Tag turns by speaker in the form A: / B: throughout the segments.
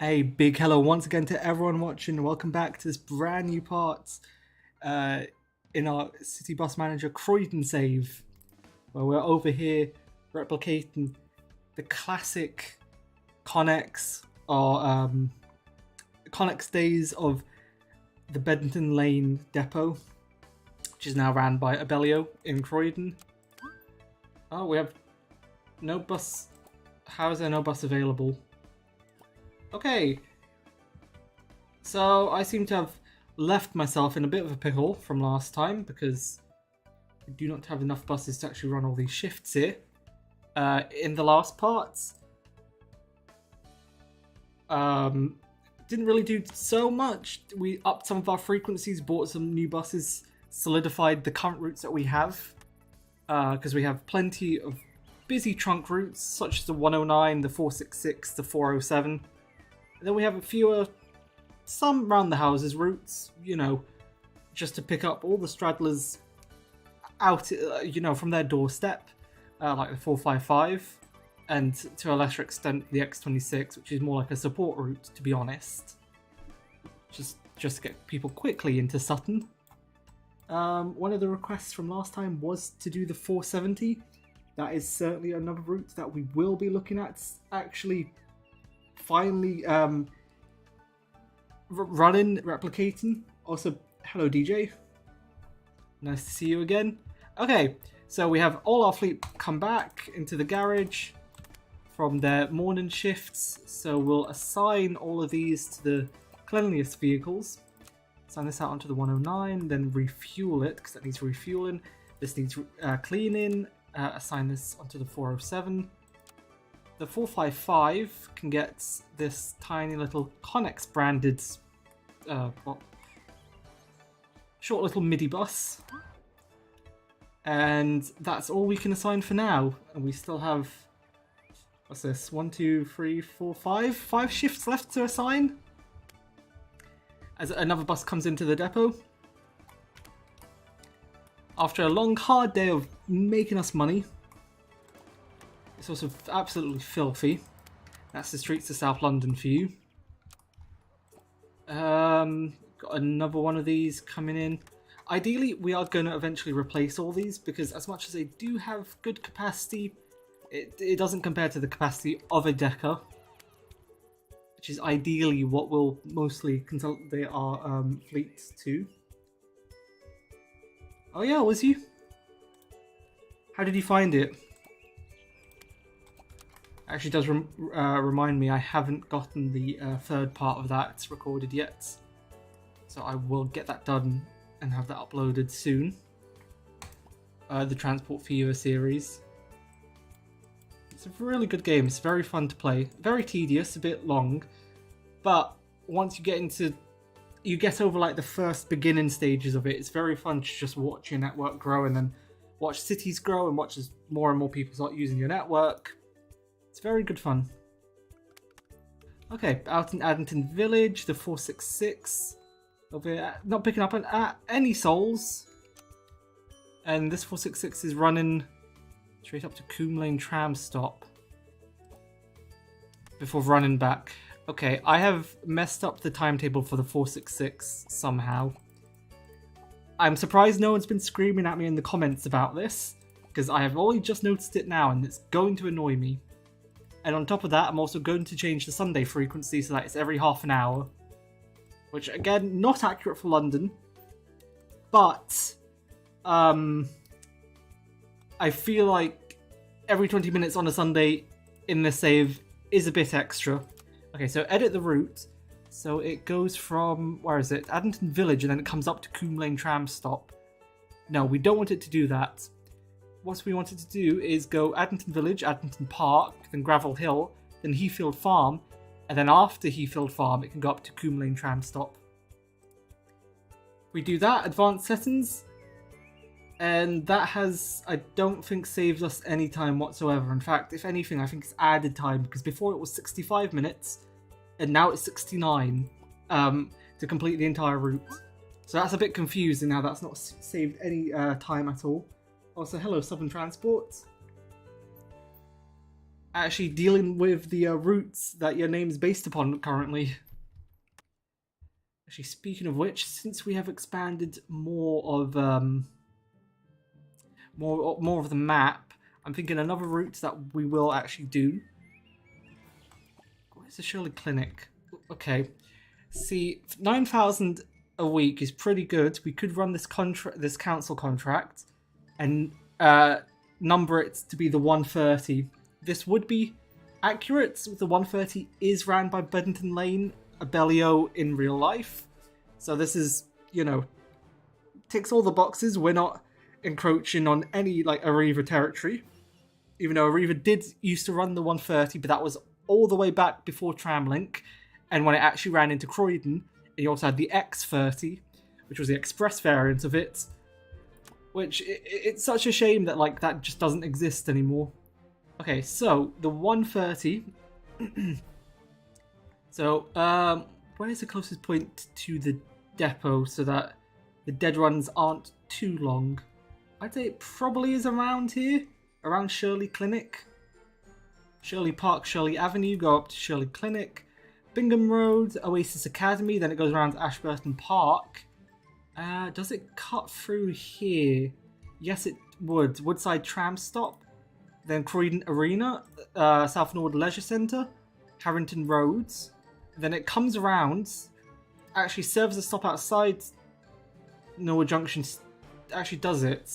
A: A big hello once again to everyone watching. Welcome back to this brand new part in our City Bus Manager Croydon save, where we're over here replicating the classic Connex or Connex days of the Bedington Lane depot, which is now ran by Abellio in Croydon. Oh, we have no bus. How is there no bus available? Okay, so I seem to have left myself in a bit of a pickle from last time because we do not have enough buses to actually run all these shifts here. In the last parts, didn't really do so much. We upped some of our frequencies, bought some new buses, solidified the current routes that we have, because we have plenty of busy trunk routes such as the 109, the 466, the 407. And then we have a fewer, some round the houses routes, just to pick up all the straddlers out, from their doorstep, like the 455, and to a lesser extent the X26, which is more like a support route, to be honest. Just to get people quickly into Sutton. One of the requests from last time was to do the 470. That is certainly another route that we will be looking at actually finally running, replicating. Also, hello DJ. Nice to see you again. Okay, so we have all our fleet come back into the garage from their morning shifts. So we'll assign all of these to the cleanliest vehicles. Assign this out onto the 109, then refuel it because that needs refueling. This needs cleaning. Assign this onto the 407. The 455 can get this tiny little Connex branded short little MIDI bus. And that's all we can assign for now. And we still have, what's this? 1, 2, 3, 4, 5? 5 shifts left to assign. As another bus comes into the depot. After a long, hard day of making us money. It's also absolutely filthy. That's the streets of South London for you. Got another one of these coming in. Ideally, we are going to eventually replace all these because as much as they do have good capacity, it doesn't compare to the capacity of a Decker, which is ideally what we'll mostly consolidate our fleets to. Oh yeah, was you? How did you find it? Actually does remind me I haven't gotten the third part of that recorded yet. So I will get that done and have that uploaded soon. The Transport Fever series. It's a really good game. It's very fun to play. Very tedious, a bit long. But once you get over like the first beginning stages of it, it's very fun to just watch your network grow and then watch cities grow and watch as more and more people start using your network. It's very good fun. Okay, out in Addington Village, the 466. Over here, not picking up any souls. And this 466 is running straight up to Coombe Lane tram stop. Before running back. Okay, I have messed up the timetable for the 466 somehow. I'm surprised no one's been screaming at me in the comments about this, because I have only just noticed it now and it's going to annoy me. And on top of that, I'm also going to change the Sunday frequency so that it's every half an hour. Which, again, not accurate for London. But, I feel like every 20 minutes on a Sunday in this save is a bit extra. Okay, so edit the route. So it goes from, where is it? Addington Village, and then it comes up to Coombe Lane tram stop. No, we don't want it to do that. What we wanted to do is go Addington Village, Addington Park, then Gravel Hill, then Heathfield Farm, and then after Heathfield Farm, it can go up to Coombe Lane tram stop. We do that, advanced settings, and that has, I don't think, saved us any time whatsoever. In fact, if anything, I think it's added time, because before it was 65 minutes, and now it's 69 to complete the entire route. So that's a bit confusing now, that's not saved any time at all. Also, hello Southern Transport. actually dealing with the routes that your name's based upon currently. Actually, speaking of which, since we have expanded more of more of the map, I'm thinking another route that we will actually do. Where's the Shirley Clinic? Okay, see, 9,000 a week is pretty good. We could run this council contract, and number it to be the 130. This would be accurate. The 130 is ran by Beddington Lane, a Bellio in real life. So this is, you know, ticks all the boxes. We're not encroaching on any like Arriva territory. Even though Arriva did used to run the 130, but that was all the way back before Tramlink. And when it actually ran into Croydon, you also had the X30, which was the express variant of it. Which, it's such a shame that like that just doesn't exist anymore. Okay, so the 130. So, where is the closest point to the depot so that the dead runs aren't too long? I'd say it probably is around here, around Shirley Clinic. Shirley Park, Shirley Avenue, go up to Shirley Clinic. Bingham Road, Oasis Academy, then it goes around to Ashburton Park. Does it cut through here? Yes, it would. Woodside Tram Stop. Then Croydon Arena, South Norwood Leisure Centre, Harrington Roads. Then it comes around, actually serves a stop outside Norwood Junction. Actually does it.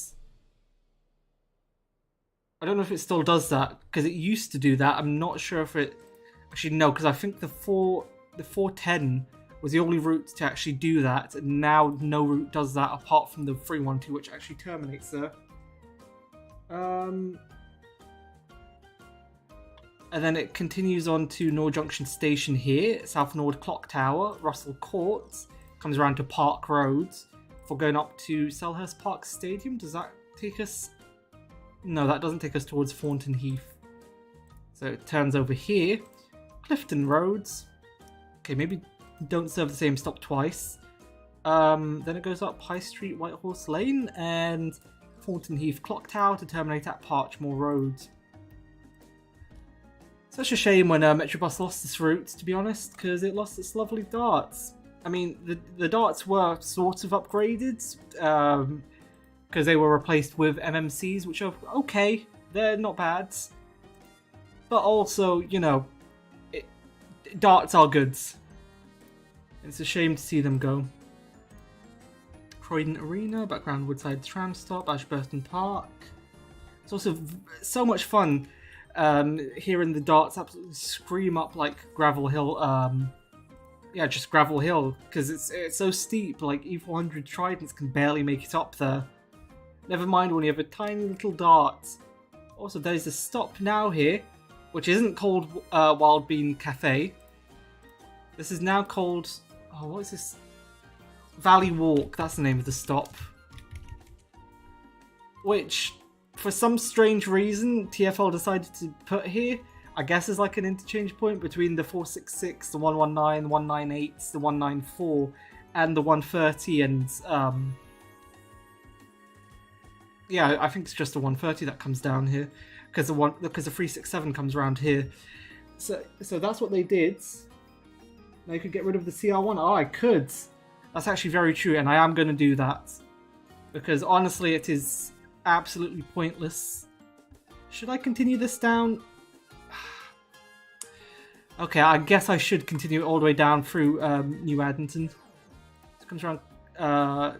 A: I don't know if it still does that, because it used to do that. I'm not sure if it... Actually, no, because I think the 410 was the only route to actually do that, and now no route does that apart from the 312, which actually terminates there. And then it continues on to Norwood Junction Station here, South Norwood Clock Tower, Russell Court, comes around to Park Road, before going up to Selhurst Park Stadium. Does that take us... No, that doesn't take us towards Thornton Heath. So it turns over here, Clifton Roads. Okay, maybe don't serve the same stop twice. Then it goes up High Street, White Horse Lane, and Thornton Heath Clock Tower to terminate at Parchmore Road. Such a shame when Metrobus lost this route, to be honest, because it lost its lovely darts. I mean, the darts were sort of upgraded, because they were replaced with MMCs, which are okay, they're not bad. But also, you know, darts are good. It's a shame to see them go. Croydon Arena, background Woodside Tram Stop, Ashburton Park. It's also so much fun hearing the darts absolutely scream up like Gravel Hill. Yeah, just Gravel Hill, because it's so steep. Like E400 Tridents can barely make it up there. Never mind when you have a tiny little dart. Also, there's a stop now here, which isn't called Wild Bean Cafe. This is now called... Oh, what is this? Valley Walk, that's the name of the stop. Which, for some strange reason, TfL decided to put here. I guess is like an interchange point between the 466, the 119, the 198, the 194, and the 130, and yeah, I think it's just the 130 that comes down here, because the 367 comes around here. So that's what they did. Now you could get rid of the CR1. Oh, I could. That's actually very true, and I am going to do that. Because honestly, it is absolutely pointless. Should I continue this down? Okay, I guess I should continue all the way down through New Addington. It comes around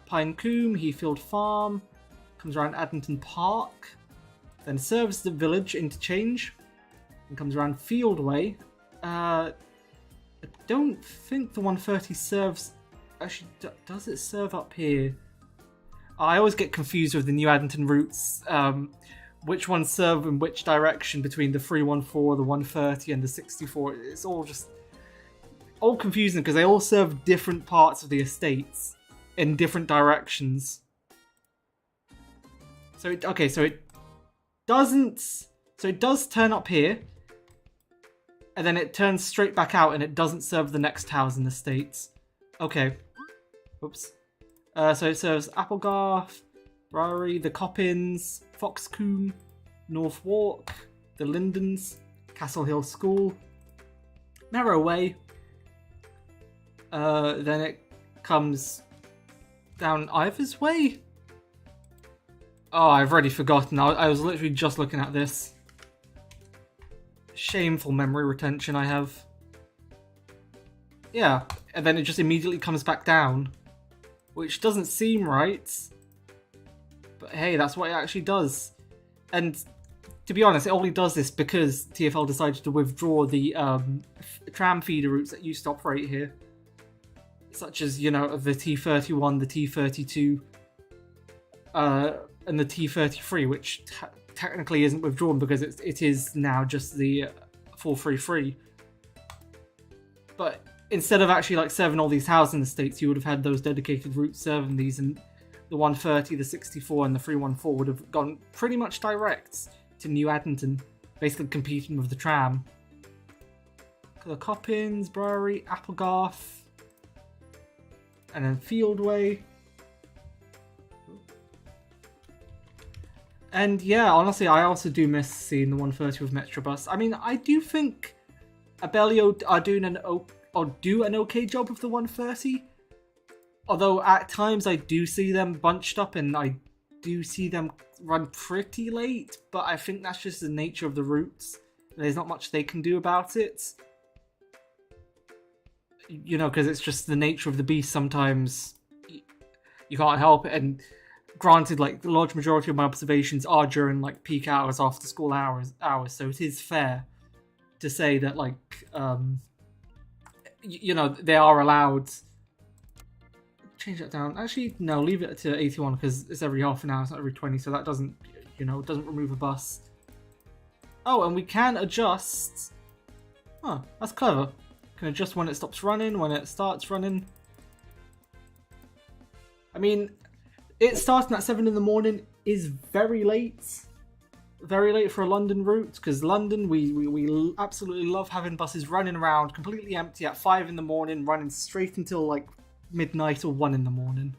A: Pine Combe, Heathfield Farm, comes around Addington Park, then serves the village interchange, and comes around Fieldway. I don't think the 130 serves... Actually, does it serve up here? I always get confused with the New Addington routes. Which ones serve in which direction between the 314, the 130, and the 64. It's all just... all confusing because they all serve different parts of the estates in different directions. So it doesn't... So it does turn up here, and then it turns straight back out and it doesn't serve the next housing estates. Okay. Oops. So it serves Applegarth, Briary, the Coppins, Foxcombe, North Walk, the Lindens, Castle Hill School. Narrow Way. Then it comes down Ivers Way. Oh, I've already forgotten. I was literally just looking at this. Shameful memory retention I have. Yeah, and then it just immediately comes back down. Which doesn't seem right. But hey, that's what it actually does. And to be honest, it only does this because TfL decided to withdraw the tram feeder routes that used to operate here. Such as, you know, the T31, the T32, and the T33, which technically isn't withdrawn because it is now just the 433. But instead of actually like serving all these housing estates, you would have had those dedicated routes serving these, and the 130, the 64, and the 314 would have gone pretty much direct to New Addington, basically competing with the tram. The Coppins, Brewery, Applegarth, and then Fieldway. And yeah, honestly, I also do miss seeing the 130 with Metrobus. I mean, I do think Abellio do an okay job with the 130. Although at times I do see them bunched up and I do see them run pretty late. But I think that's just the nature of the routes. There's not much they can do about it. You know, because it's just the nature of the beast. Sometimes you can't help it. And granted, like, the large majority of my observations are during like peak hours, after school hours. So it is fair to say that, like, you know, they are allowed. Change that down. Actually, no, leave it to 81 because it's every half an hour, it's not every 20, so that doesn't, you know, doesn't remove a bus. Oh, and we can adjust. Oh, that's clever. Can adjust when it stops running, when it starts running. I mean, it starting at 7 in the morning is very late. Very late for a London route, because London, we absolutely love having buses running around completely empty at 5 in the morning, running straight until like midnight or 1 in the morning.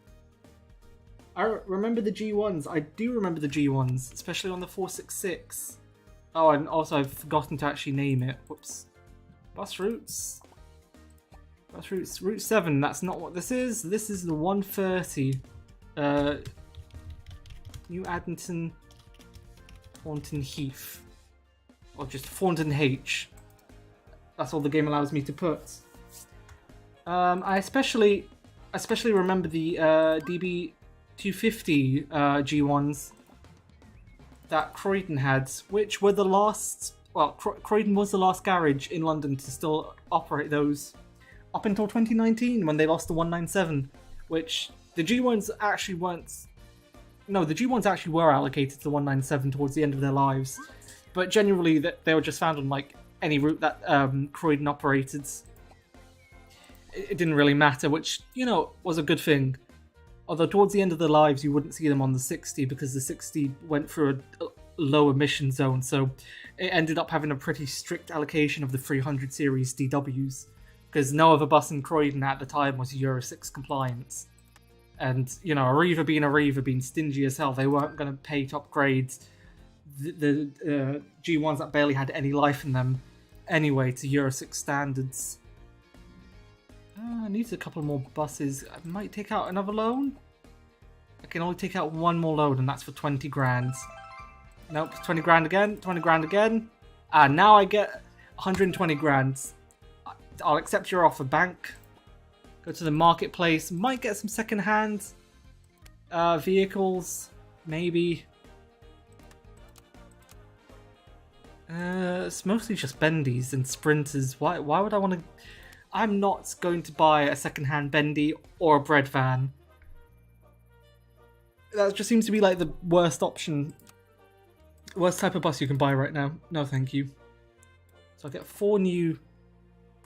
A: I remember the G1s. I do remember the G1s, especially on the 466. Oh, and also I've forgotten to actually name it. Whoops. Bus routes. Bus routes. Route 7, that's not what this is. This is the 130. New Addington, Thornton Heath. Or just Thornton H. That's all the game allows me to put. I especially remember the DB250 G1s that Croydon had, which were the last. Well, Croydon was the last garage in London to still operate those up until 2019 when they lost the 197, which the G1s actually weren't. No, the G1s actually were allocated to the 197 towards the end of their lives, but generally they were just found on like any route that Croydon operated. It didn't really matter, which, you know, was a good thing. Although towards the end of their lives, you wouldn't see them on the 60 because the 60 went through a low emission zone, so it ended up having a pretty strict allocation of the 300 series DWs, because no other bus in Croydon at the time was Euro 6 compliant. And, you know, Arriva being stingy as hell, they weren't going to pay to upgrade the G1s that barely had any life in them anyway to Euro 6 standards. I need a couple more buses. I might take out another loan. I can only take out one more loan, and that's for 20 grand. Nope, 20 grand again, 20 grand again. And now I get 120 grand. I'll accept your offer, bank. Go to the marketplace. Might get some second-hand vehicles, maybe. It's mostly just bendies and sprinters. Why would I want to? I'm not going to buy a second-hand bendy or a bread van. That just seems to be like the worst option. Worst type of bus you can buy right now. No, thank you. So I get 4 new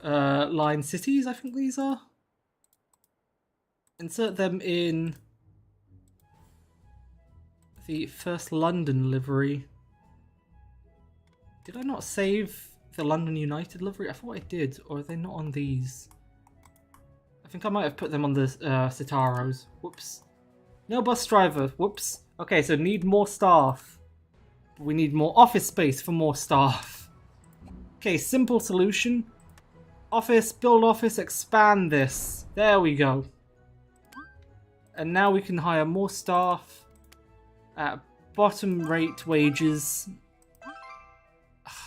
A: line cities, I think these are. Insert them in the first London livery. Did I not save the London United livery? I thought I did, or are they not on these? I think I might have put them on the Citaros. Whoops. No bus driver. Whoops. Okay, so need more staff. We need more office space for more staff. Okay, simple solution. Office, build office, expand this. There we go. And now we can hire more staff at bottom rate wages.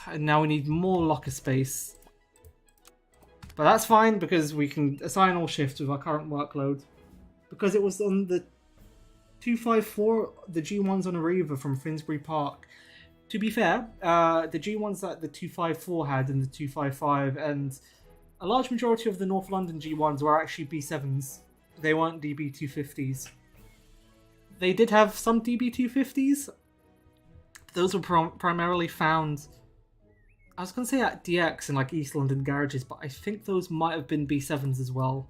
A: And now we need more locker space. But that's fine because we can assign all shifts with our current workload. Because it was on the 254, the G1s on Arriva from Finsbury Park. To be fair, the G1s that the 254 had and the 255, and a large majority of the North London G1s were actually B7s. They weren't DB250s. They did have some DB250s. Those were primarily found, I was going to say at DX in like East London garages, but I think those might have been B7s as well.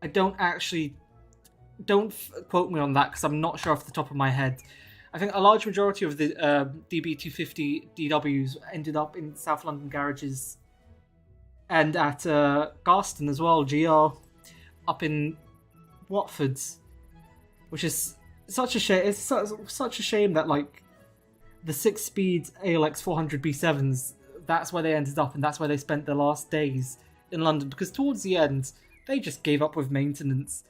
A: I don't quote me on that because I'm not sure off the top of my head. I think a large majority of the DB250 DWs ended up in South London garages and at Garston as well, GR, up in Watford, which is such a shame. It's such a shame that like the 6-speed ALX 400 B7s, that's where they ended up and that's where they spent their last days in London, because towards the end they just gave up with maintenance,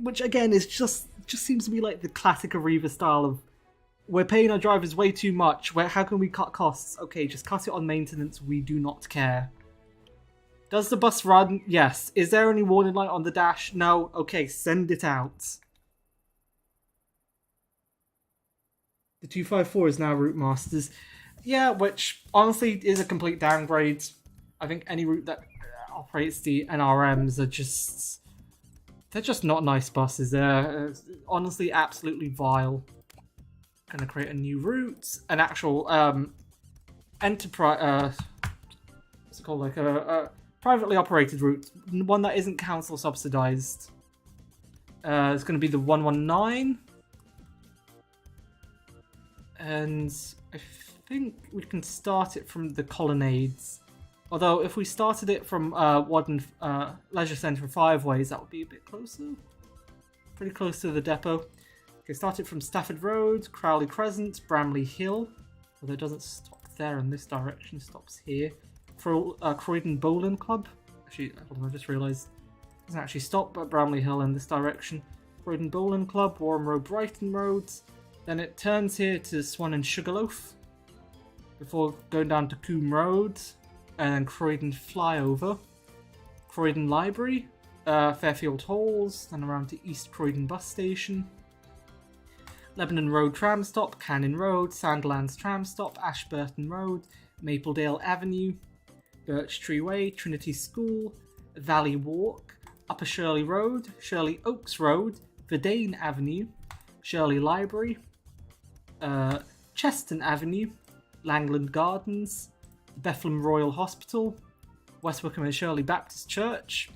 A: which again is just seems to be like the classic Arriva style of, we're paying our drivers way too much, how can we cut costs? Okay, just cut it on maintenance, we do not care. Does the bus run? Yes. Is there any warning light on the dash? No. Okay, send it out. The 254 is now Route Masters. Yeah, which honestly is a complete downgrade. I think any route that operates the NRMs are just, they're just not nice buses. They're honestly absolutely vile. Gonna create a new route, an actual enterprise. What's it called? Like a privately operated route, one that isn't council subsidized. It's going to be the 119, and I think we can start it from the colonnades. Although if we started it from Wadden Leisure Centre 5 ways, that would be a bit closer. Pretty close to the depot. Okay, start it from Stafford Road, Crowley Crescent, Bramley Hill. Although it doesn't stop there in this direction, it stops here. For Croydon Bowling Club. Actually, hold on, I just realised it doesn't actually stop at Bramley Hill in this direction. Croydon Bowling Club, Warham Road, Brighton Road. Then it turns here to Swan and Sugarloaf before going down to Coombe Road, and then Croydon Flyover, Croydon Library, Fairfield Halls, then around to East Croydon Bus Station, Lebanon Road Tram Stop, Cannon Road, Sandlands Tram Stop, Ashburton Road, Mapledale Avenue, Birch Tree Way, Trinity School, Valley Walk, Upper Shirley Road, Shirley Oaks Road, Verdane Avenue, Shirley Library, Cheston Avenue, Langland Gardens, Bethlem Royal Hospital, West Wickham and Shirley Baptist Church,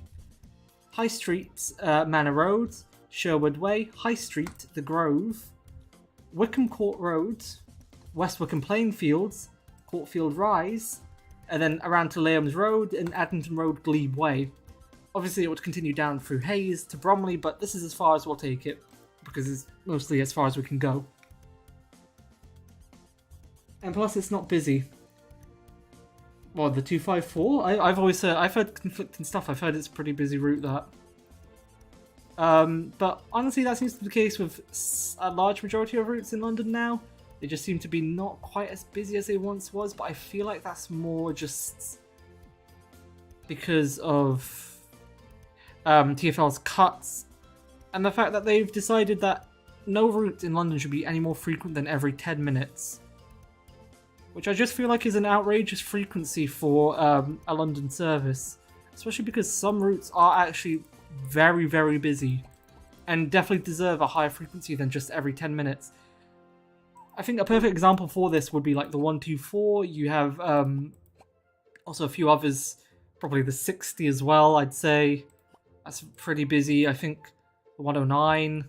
A: High Street, Manor Road, Sherwood Way, High Street, The Grove, Wickham Court Road, West Wickham Plainfields, Courtfield Rise, and then around to Lambs Road and Addington Road, Glebe Way. Obviously it would continue down through Hayes to Bromley, but this is as far as we'll take it, because it's mostly as far as we can go. And plus it's not busy. Well, the 254? I've heard conflicting stuff. I've heard it's a pretty busy route, that. But honestly, that seems to be the case with a large majority of routes in London now. They just seem to be not quite as busy as they once was, but I feel like that's more just because of TfL's cuts and the fact that they've decided that no route in London should be any more frequent than every 10 minutes. Which I just feel like is an outrageous frequency for a London service. Especially because some routes are actually very, very busy and definitely deserve a higher frequency than just every 10 minutes. I think a perfect example for this would be like the 124. You have also a few others, probably the 60 as well, I'd say. That's pretty busy. I think the 109.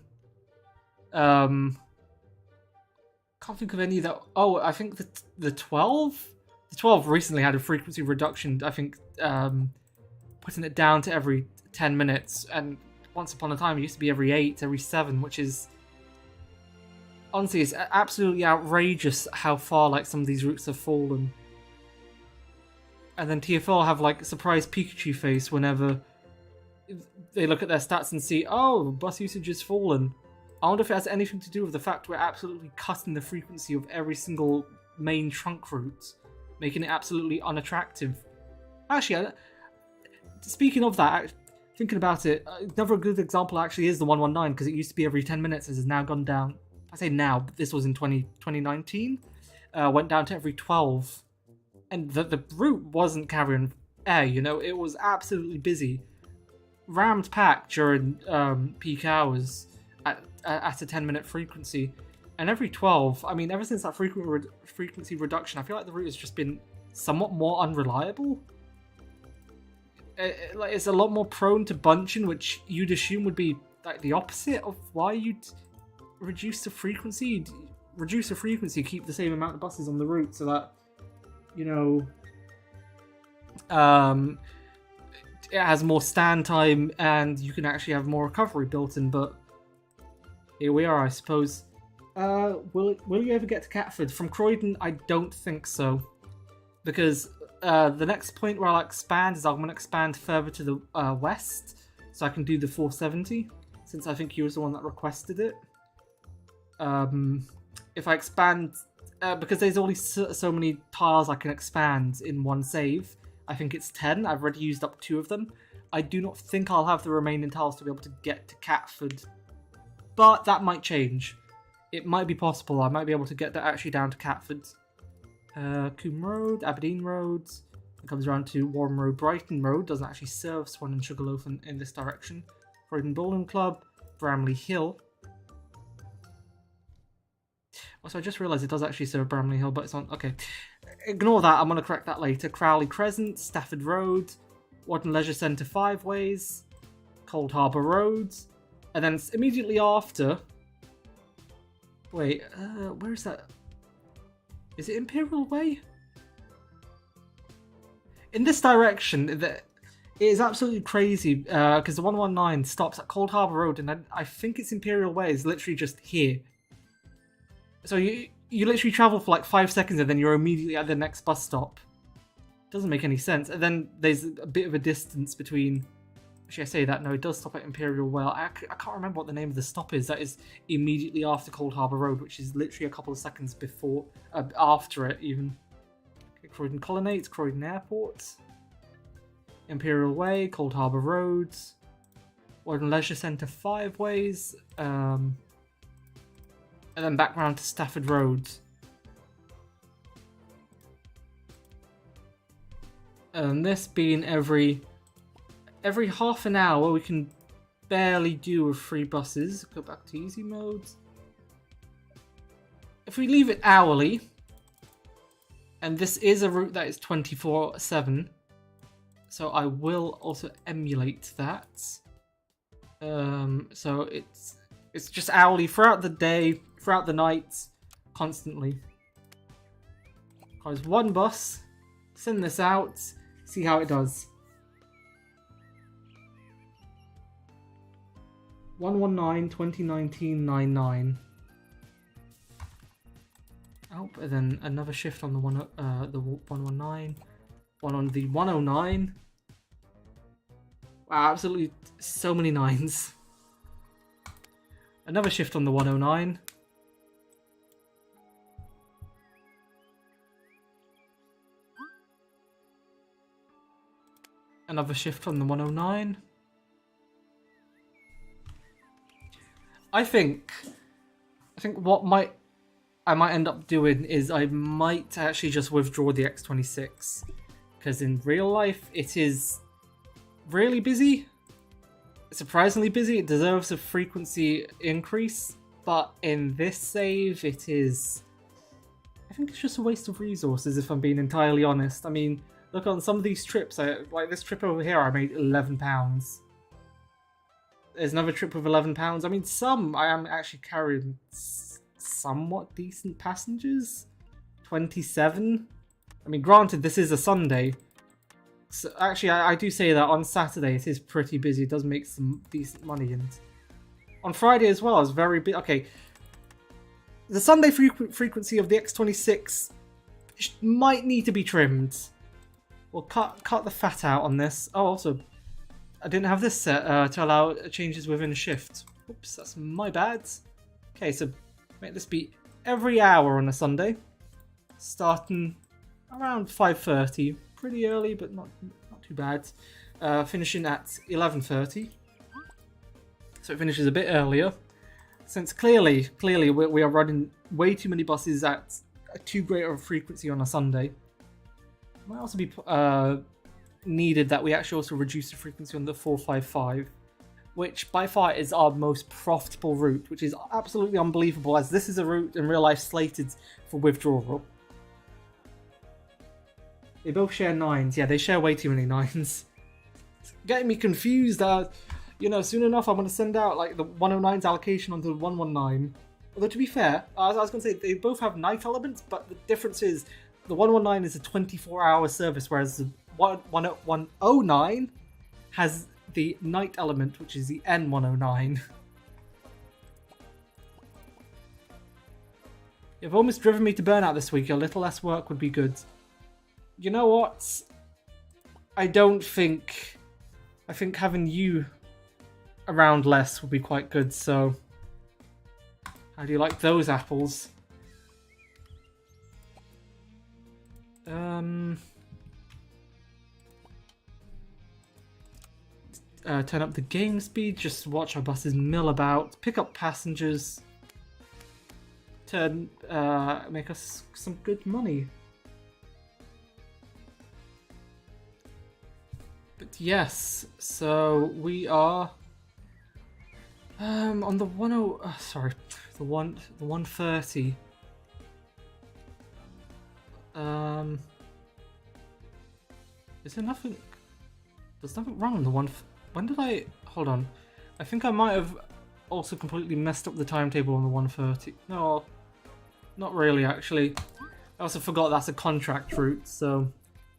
A: Can't think of any that... Oh, I think the 12? The 12 recently had a frequency reduction, I think, putting it down to every 10 minutes. And once upon a time, it used to be every 8, every 7, which is... Honestly, it's absolutely outrageous how far like some of these routes have fallen. And then TfL have like a surprise Pikachu face whenever they look at their stats and see, oh, bus usage has fallen. I wonder if it has anything to do with the fact we're absolutely cutting the frequency of every single main trunk route, making it absolutely unattractive. Actually, speaking of that, thinking about it, another good example actually is the 119, because it used to be every 10 minutes, has now gone down. I say now, but this was in 2019. Went down to every 12. And the route wasn't carrying air, you know, it was absolutely busy. Rammed packed during peak hours at a 10-minute frequency. And every 12, I mean, ever since that frequency reduction, I feel like the route has just been somewhat more unreliable. It's a lot more prone to bunching, which you'd assume would be like the opposite of why you'd reduce the frequency. You'd reduce the frequency, keep the same amount of buses on the route so that, you know, it has more stand time and you can actually have more recovery built in. But here we are, I suppose. Will you ever get to Catford? From Croydon, I don't think so. Because the next point where I'll expand is I'm going to expand further to the west. So I can do the 470, since I think you was the one that requested it. If I expand, because there's only so many tiles I can expand in one save. I think it's 10. I've already used up 2 of them. I do not think I'll have the remaining tiles to be able to get to Catford. But that might change. It might be possible. I might be able to get that actually down to Catford. Coombe Road, Aberdeen Road. It comes around to Warren Road, Brighton Road. Doesn't actually serve Swan and Sugarloaf in this direction. Croydon Bowling Club, Bramley Hill. Also, I just realised it does actually serve Bramley Hill, but it's on... Okay. Ignore that, I'm going to correct that later. Crowley Crescent, Stafford Road, Warden Leisure Centre 5 Ways, Cold Harbour Road, and then immediately after... Wait, where is that? Is it Imperial Way? In this direction, it is absolutely crazy, because the 119 stops at Cold Harbour Road, and I think it's Imperial Way is literally just here. So you literally travel for like 5 seconds and then you're immediately at the next bus stop. Doesn't make any sense. And then there's a bit of a distance between... Actually, I say that, no, it does stop at Imperial Way. I can't remember what the name of the stop is. That is immediately after Cold Harbour Road, which is literally a couple of seconds before, after it even. Okay, Croydon Colonnades, Croydon Airport, Imperial Way, Cold Harbour Road, Warden Leisure Centre 5 Ways, and then back round to Stafford Road. And this being every half an hour, we can barely do with 3 buses. Go back to easy mode. If we leave it hourly, and this is a route that is 24/7, so I will also emulate that. So it's just hourly throughout the day, throughout the night, constantly. Cause 1 bus, send this out, see how it does. 119 2019 99. Oh, and then another shift on the 119, one on the 109. Wow, absolutely so many 9s. Another shift on the 109. Another shift on the 109. I think what I might end up doing is I might actually just withdraw the X26, because in real life it is really busy. Surprisingly busy. It deserves a frequency increase, but in this save it is... I think it's just a waste of resources, if I'm being entirely honest. I mean, look, on some of these trips, like this trip over here, I made £11. There's another trip with £11. I mean, some I am actually carrying somewhat decent passengers. 27. I mean, granted, this is a Sunday. So actually, I do say that on Saturday it is pretty busy. It does make some decent money, and on Friday as well, I was very busy. Okay, the Sunday frequency of the X26 might need to be trimmed. we'll cut the fat out on this. Oh, also, I didn't have this set to allow changes within a shift. Oops, that's my bad. Okay, so make this be every hour on a Sunday, starting around 5:30. Pretty early, but not too bad. Finishing at 11:30. So it finishes a bit earlier. Since clearly we are running way too many buses at a too great of a frequency on a Sunday. It might also be needed that we actually also reduce the frequency on the 455, which by far is our most profitable route, which is absolutely unbelievable as this is a route in real life slated for withdrawal. They both share 9s. Yeah, they share way too many 9s. It's getting me confused. You know, soon enough I'm going to send out like the 109's allocation onto the 119. Although to be fair, I was going to say they both have night elements, but the difference is the 119 is a 24-hour service, whereas the 109 has the night element, which is the N109. You've almost driven me to burnout this week. A little less work would be good. You know what? I think having you around less would be quite good, so how do you like those apples? Turn up the game speed, just watch our buses mill about, pick up passengers, make us some good money. But yes, so we are on the 130. Is there nothing? There's nothing wrong on the one. When did I? Hold on. I think I might have also completely messed up the timetable on the 130. No, not really actually. I also forgot that's a contract route, so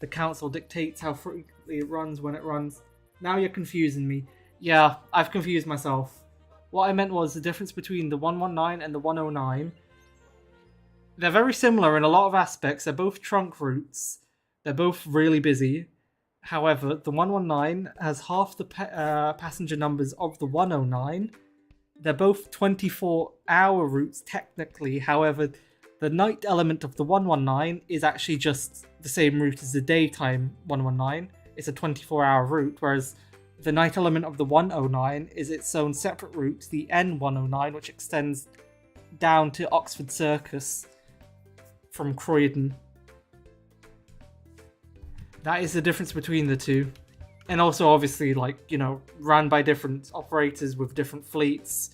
A: the council dictates how frequently it runs when it runs. Now you're confusing me. Yeah, I've confused myself. What I meant was the difference between the 119 and the 109. They're very similar in a lot of aspects. They're both trunk routes. They're both really busy. However, the 119 has half the passenger numbers of the 109. They're both 24-hour routes technically. However, the night element of the 119 is actually just the same route as the daytime 119. It's a 24-hour route, whereas the night element of the 109 is its own separate route, the N109, which extends down to Oxford Circus from Croydon. That is the difference between the two. And also, obviously, like, you know, ran by different operators with different fleets.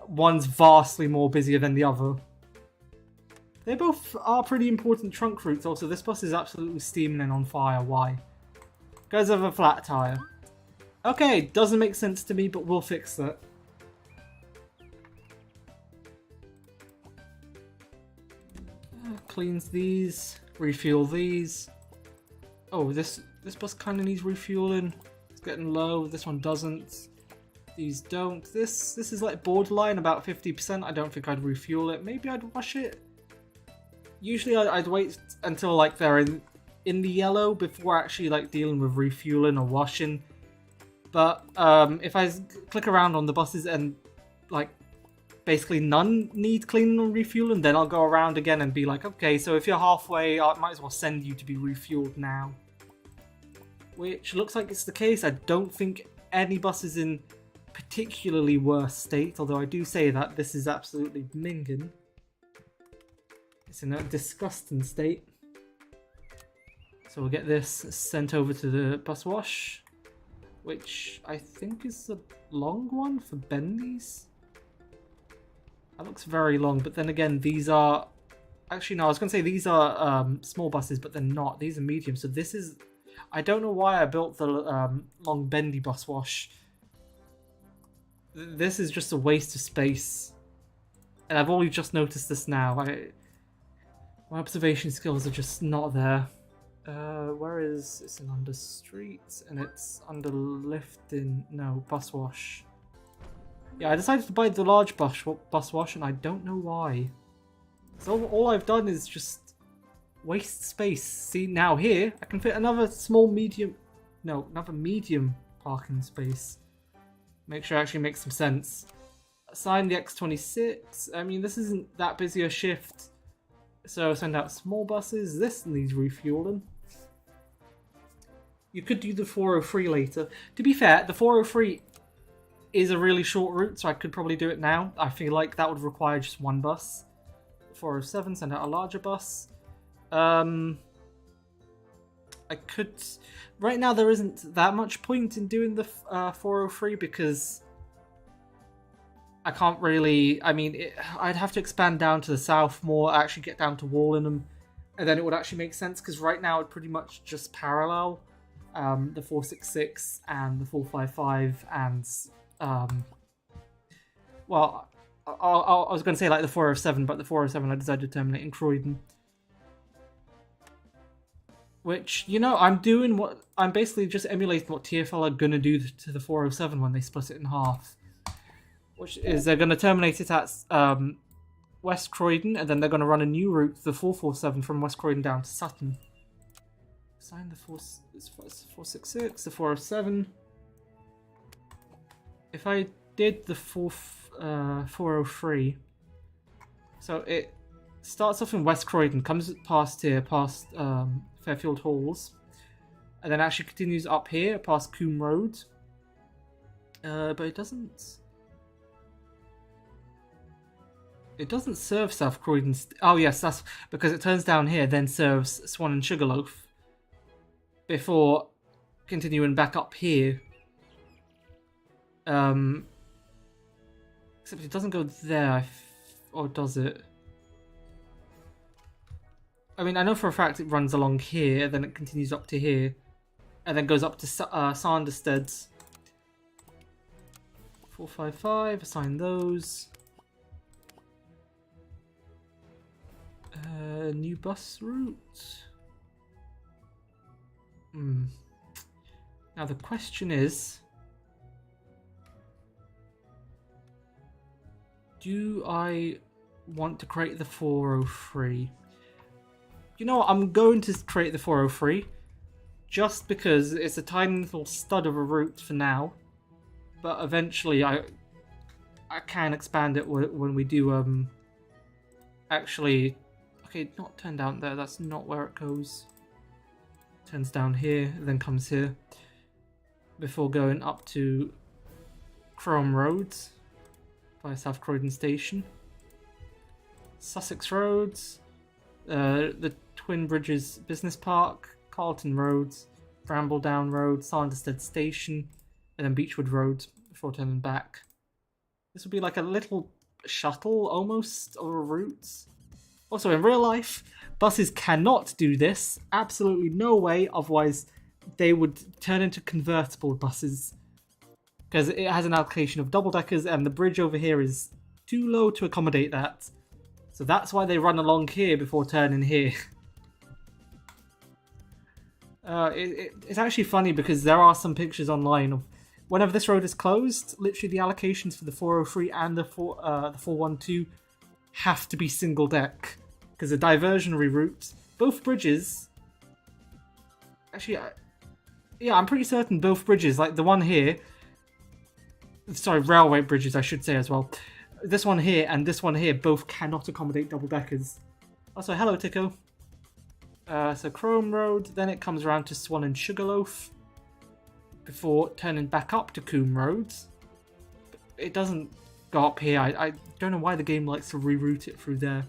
A: One's vastly more busier than the other. They both are pretty important trunk routes. Also, this bus is absolutely steaming and on fire. Why? Because of a flat tire. Okay, doesn't make sense to me, but we'll fix that. Cleans these, refuel these. Oh, this bus kind of needs refueling. It's getting low. This one doesn't. These don't. This is like borderline, about 50%. I don't think I'd refuel it. Maybe I'd wash it. Usually I'd wait until like they're in the yellow before actually like dealing with refueling or washing. But if I click around on the buses and like basically none need cleaning or refueling, then I'll go around again and be like, okay, so if you're halfway, I might as well send you to be refueled now. Which looks like it's the case. I don't think any bus is in particularly worse state, although I do say that this is absolutely minging. It's in a disgusting state. So we'll get this sent over to the bus wash, which I think is the long one for bendies. That looks very long, but then again, these are... Actually, no, I was going to say these are small buses, but they're not. These are medium, so this is... I don't know why I built the long bendy bus wash. This is just a waste of space. And I've only just noticed this now. My observation skills are just not there. Where is... It's in under streets, and it's under lifting... No, bus wash. Yeah, I decided to buy the large bus wash, and I don't know why. So all I've done is just Waste space. See, now here, I can fit another another medium parking space. Make sure it actually makes some sense. Assign the X26. I mean, this isn't that busy a shift. So send out small buses. This needs refueling. You could do the 403 later. To be fair, the 403 is a really short route, so I could probably do it now. I feel like that would require just one bus. 407, send out a larger bus. I could... Right now there isn't that much point in doing the 403 because I can't really... I mean, I'd have to expand down to the south more, actually get down to Wallingham, and then it would actually make sense because right now it pretty much just parallel the 466 and the 455 and... well, I was going to say like the 407, but the 407 I decided to terminate in Croydon. Which, you know, I'm basically just emulating what TfL are going to do to the 407 when they split it in half. Which is they're going to terminate it at West Croydon, and then they're going to run a new route, the 447, from West Croydon down to Sutton. Assign the 466, the 407. If I did the 403, so it starts off in West Croydon, comes past here, past Fairfield Halls, and then actually continues up here past Coombe Road. But it doesn't serve South Croydon. Oh yes, that's because it turns down here, then serves Swan and Sugarloaf before continuing back up here. Except it doesn't go there, or does it? I mean, I know for a fact it runs along here, then it continues up to here, and then goes up to Sanderstead. 455, assign those. New bus route. Now the question is, do I want to create the 403? You know what, I'm going to create the 403 just because it's a tiny little stud of a route for now, but eventually I can expand it when we do actually. Okay, not turn down there, that's not where it goes. Turns down here, then comes here before going up to Crome Road by South Croydon Station. Sussex Roads, the Twin Bridges Business Park, Carlton Road, Brambledown Road, Sanderstead Station, and then Beechwood Road before turning back. This would be like a little shuttle almost, or a route. Also, in real life, buses cannot do this. Absolutely no way, otherwise they would turn into convertible buses. Because it has an allocation of double-deckers, and the bridge over here is too low to accommodate that. So that's why they run along here before turning here. It's actually funny because there are some pictures online of whenever this road is closed, literally the allocations for the 403 and the 412 have to be single deck. Because the diversionary route, both bridges... Actually, yeah, I'm pretty certain both bridges, like the one here... Sorry, railway bridges, I should say as well. This one here and this one here both cannot accommodate double deckers. Also, hello, Tico. So Crome Road, then it comes around to Swan and Sugarloaf before turning back up to Coombe Road. It doesn't go up here. I don't know why the game likes to reroute it through there.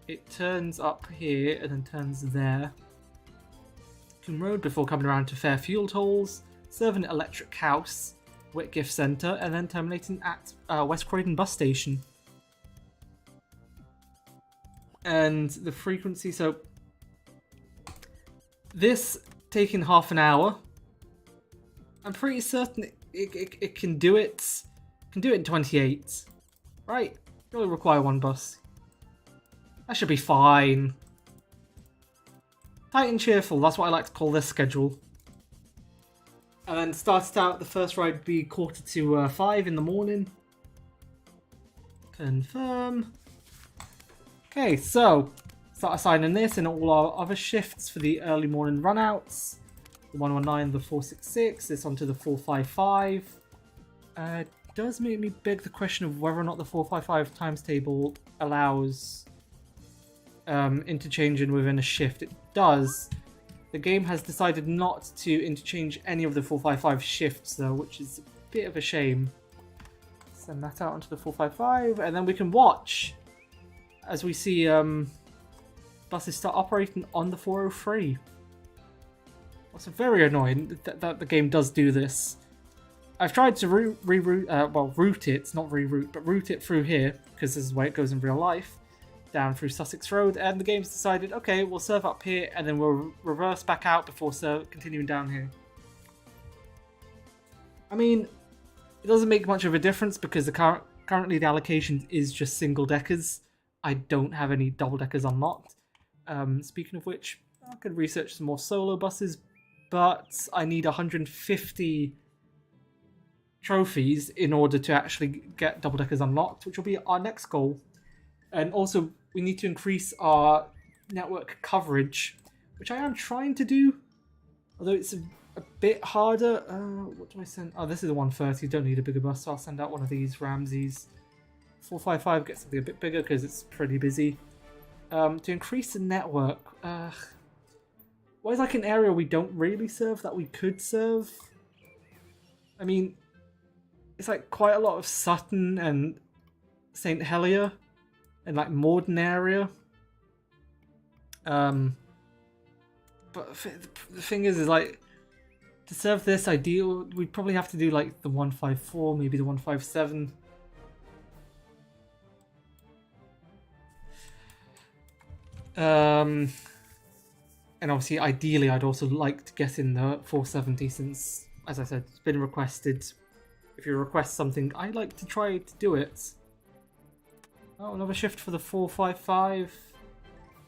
A: It turns up here and then turns there. Coombe Road before coming around to Fairfield Halls, Servant Electric House, Whitgift Centre, and then terminating at West Croydon Bus Station. And the frequency, so this taking half an hour. I'm pretty certain it can do it. Can do it in 28. Right, it only require one bus. That should be fine. Tight and cheerful, that's what I like to call this schedule. And then started out, the first ride would be 4:45 in the morning. Confirm. Okay, so start assigning this and all our other shifts for the early morning runouts. The 119, the 466, this onto the 455. Does make me beg the question of whether or not the 455 times table allows interchanging within a shift. It does. The game has decided not to interchange any of the 455 shifts though, which is a bit of a shame. Send that out onto the 455, and then we can watch as we see buses start operating on the 403. Also very annoying that the game does do this. I've tried to route it, not reroute, but route it through here, because this is where it goes in real life, down through Sussex Road, and the game's decided, okay, we'll serve up here, and then we'll reverse back out before continuing down here. I mean, it doesn't make much of a difference, because currently the allocation is just single-deckers. I don't have any double-deckers unlocked. Speaking of which, I could research some more solo buses, but I need 150 trophies in order to actually get double-deckers unlocked, which will be our next goal. And also, we need to increase our network coverage, which I am trying to do, although it's a bit harder. What do I send? Oh, this is a 130. Don't need a bigger bus, so I'll send out one of these Ramses. 455 gets something a bit bigger because it's pretty busy. To increase the network, what is like an area we don't really serve that we could serve? I mean, it's like quite a lot of Sutton and St. Helier and like Morden area. But the thing is like, to serve this ideal, we'd probably have to do like the 154, maybe the 157. And obviously, ideally, I'd also like to get in the 470 since, as I said, it's been requested. If you request something, I like to try to do it. Oh, another shift for the 455.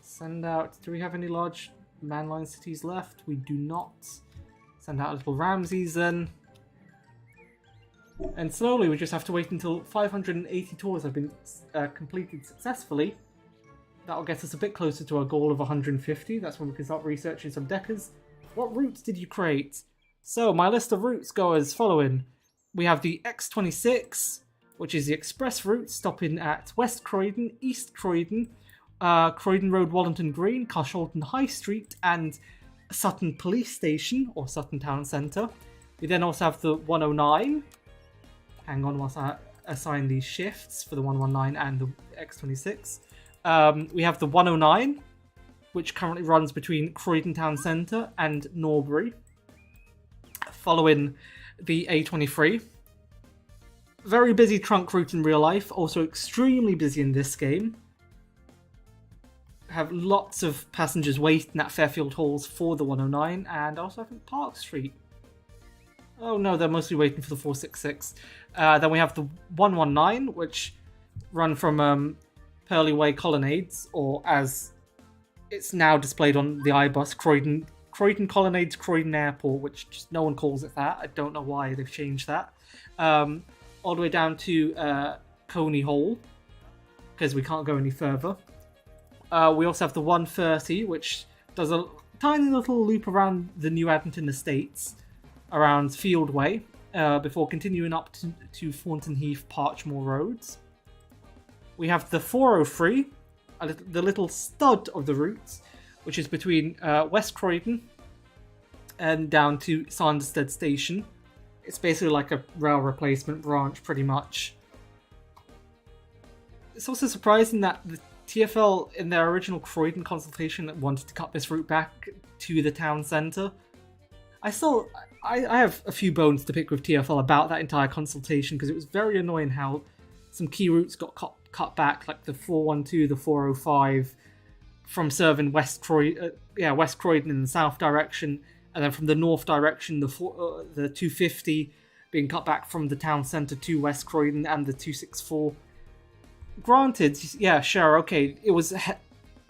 A: Send out. Do we have any large manline cities left? We do not. Send out a little Ramses then. And slowly, we just have to wait until 580 tours have been completed successfully. That'll get us a bit closer to our goal of 150. That's when we can start researching some deckers. What routes did you create? So, my list of routes go as following. We have the X26, which is the express route, stopping at West Croydon, East Croydon, Croydon Road, Wallington Green, Carshalton High Street, and Sutton Police Station, or Sutton Town Centre. We then also have the 109. Hang on whilst I assign these shifts for the 119 and the X26. We have the 109, which currently runs between Croydon Town Centre and Norbury, following the A23. Very busy trunk route in real life, also extremely busy in this game. Have lots of passengers waiting at Fairfield Halls for the 109, and also I think Park Street. Oh no, they're mostly waiting for the 466. Then we have the 119, which run from Purley Way Colonnades, or as it's now displayed on the iBus, Croydon Colonnades, Croydon Airport, which just no one calls it that. I don't know why they've changed that. All the way down to Coney Hall, because we can't go any further. We also have the 130, which does a tiny little loop around the New Addington Estates, around Fieldway, before continuing up to Thornton Heath, Parchmore Roads. We have the 403, the little stud of the route, which is between West Croydon and down to Sanderstead Station. It's basically like a rail replacement branch, pretty much. It's also surprising that the TfL, in their original Croydon consultation, wanted to cut this route back to the town centre. I have a few bones to pick with TfL about that entire consultation, because it was very annoying how some key routes got cut back, like the 412, the 405, from serving West Croydon in the south direction, and then from the north direction, the 250 being cut back from the town centre to West Croydon, and the 264. Granted, yeah, sure, okay, it was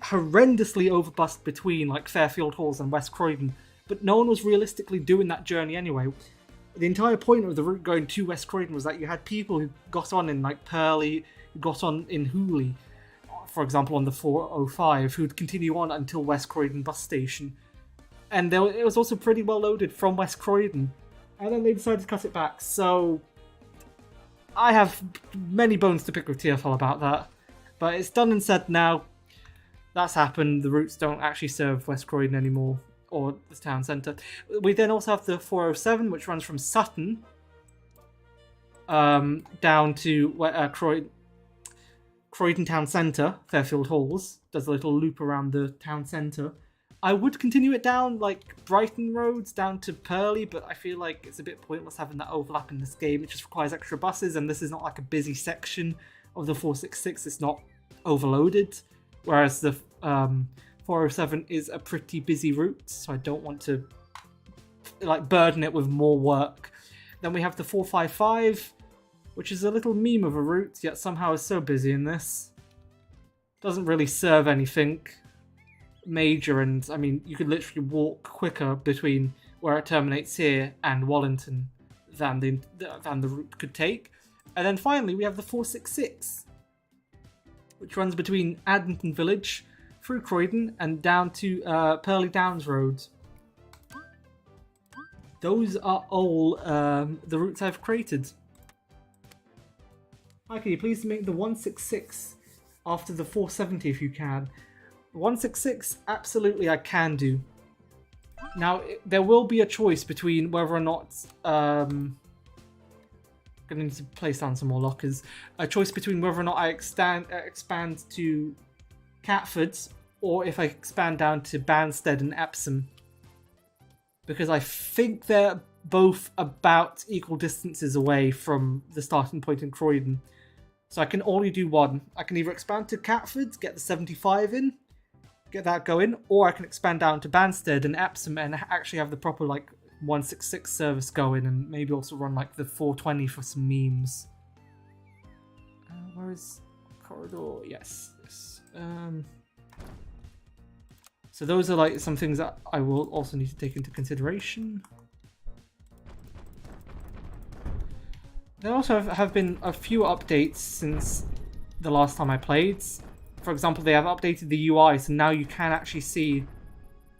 A: horrendously overbussed between like Fairfield Halls and West Croydon, but no one was realistically doing that journey anyway. The entire point of the route going to West Croydon was that you had people who got on in like Purley, who got on in Hooley, for example, on the 405, who would continue on until West Croydon bus station. And it was also pretty well loaded from West Croydon. And then they decided to cut it back. So I have many bones to pick with TfL about that. But it's done and said now. That's happened. The routes don't actually serve West Croydon anymore, or the town centre. We then also have the 407, which runs from Sutton down to Croydon town centre, Fairfield Halls. Does a little loop around the town centre. I would continue it down like Brighton roads down to Purley, but I feel like it's a bit pointless having that overlap in this game. It just requires extra buses, and this is not like a busy section of the 466. It's not overloaded. Whereas the 407 is a pretty busy route, so I don't want to like burden it with more work. Then we have the 455, which is a little meme of a route, yet somehow is so busy in this. Doesn't really serve anything major, and I mean, you could literally walk quicker between where it terminates here and Wallington than the route could take. And then finally, we have the 466. Which runs between Addington Village, through Croydon, and down to Purley Downs Road. Those are all the routes I've created. Hi, can you please make the 166 after the 470 if you can? 166, absolutely I can do. Now, there will be a choice between whether or not... going to need to place down some more lockers. A choice between whether or not I expand to Catford, or if I expand down to Banstead and Epsom. Because I think they're both about equal distances away from the starting point in Croydon. So I can only do one. I can either expand to Catford, get the 75 in, get that going, or I can expand down to Banstead and Epsom and actually have the proper, like, 166 service going, and maybe also run like the 420 for some memes. Where is corridor? Yes. So those are like some things that I will also need to take into consideration. There also have been a few updates since the last time I played. For example, they have updated the UI, so now you can actually see...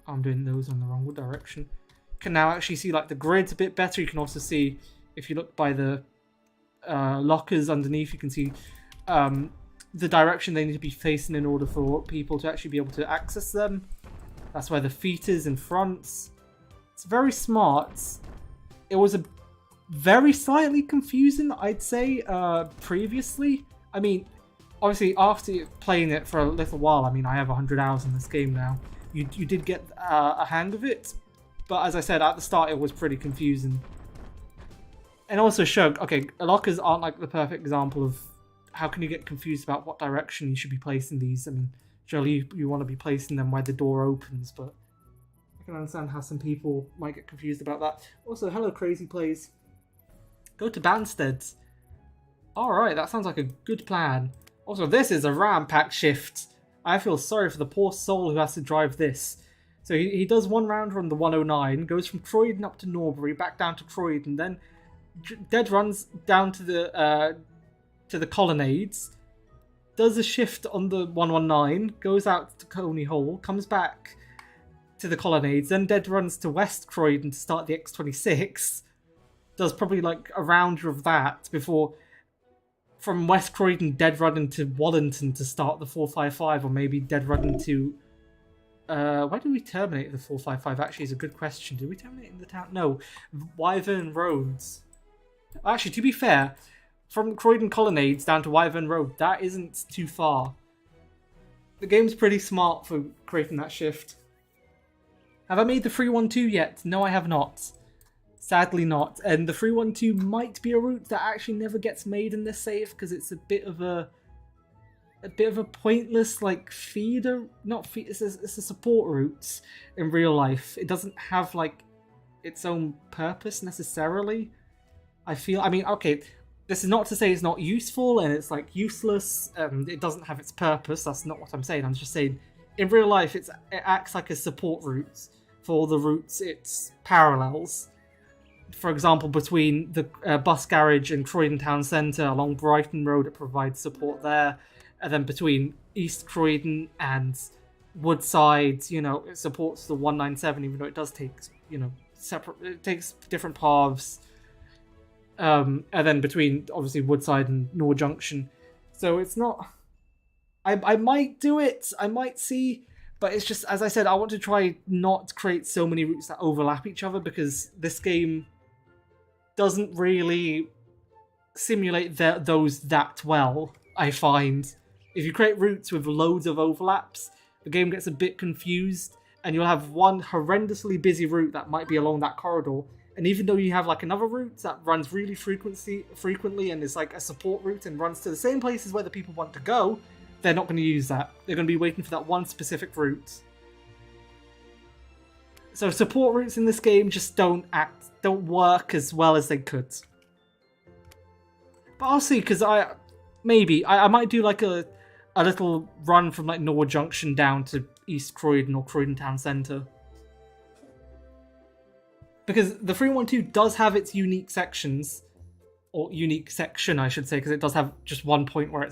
A: I'm doing those on the wrong direction. Can now actually see like the grids a bit better. You can also see, if you look by the lockers underneath, you can see the direction they need to be facing in order for people to actually be able to access them. That's where the feet is in front. It's very smart. It was a very slightly confusing, I'd say, previously. I mean, obviously after playing it for a little while, I mean, I have 100 hours in this game now. You did get a hang of it. But as I said, at the start it was pretty confusing. And also showed, okay, lockers aren't like the perfect example of how can you get confused about what direction you should be placing these. I mean, surely you want to be placing them where the door opens, but I can understand how some people might get confused about that. Also, hello Crazy Plays. Go to Banstead. Alright, that sounds like a good plan. Also, this is a ram-packed shift. I feel sorry for the poor soul who has to drive this. So he does one round on the 109, goes from Croydon up to Norbury, back down to Croydon, then dead runs down to the Colonnades, does a shift on the 119, goes out to Coney Hall, comes back to the Colonnades, then dead runs to West Croydon to start the X26, does probably like a rounder of that before from West Croydon dead running to Wallington to start the 455, or maybe dead running to... why do we terminate the 455? Actually, is a good question. Did we terminate in the town? No. Wyvern Roads. Actually, to be fair, from Croydon Colonnades down to Wyvern Road, that isn't too far. The game's pretty smart for creating that shift. Have I made the 312 yet? No, I have not. Sadly not. And the 312 might be a route that actually never gets made in this save, because it's a bit of a pointless like feeder, it's a support route in real life. It doesn't have like its own purpose necessarily. I mean, okay, this is not to say it's not useful and it's like useless and it doesn't have its purpose. That's not what I'm saying. I'm just saying in real life it acts like a support route for the routes it parallels. For example, between the bus garage and Croydon Town Centre along Brighton Road, it provides support there. And then between East Croydon and Woodside, you know, it supports the 197, even though it does take, you know, separate, it takes different paths. And then between, obviously, Woodside and North Junction. So it's not... I might do it, I might see, but it's just, as I said, I want to try not create so many routes that overlap each other, because this game doesn't really simulate those that well, I find. If you create routes with loads of overlaps, the game gets a bit confused, and you'll have one horrendously busy route that might be along that corridor, and even though you have like another route that runs really frequently and is like a support route and runs to the same places where the people want to go, they're not going to use that. They're going to be waiting for that one specific route. So support routes in this game just don't work as well as they could. But I'll see, because I might do like a little run from like Norwood Junction down to East Croydon or Croydon Town Centre. Because the 312 does have its unique sections, or unique section I should say, because it does have just one point where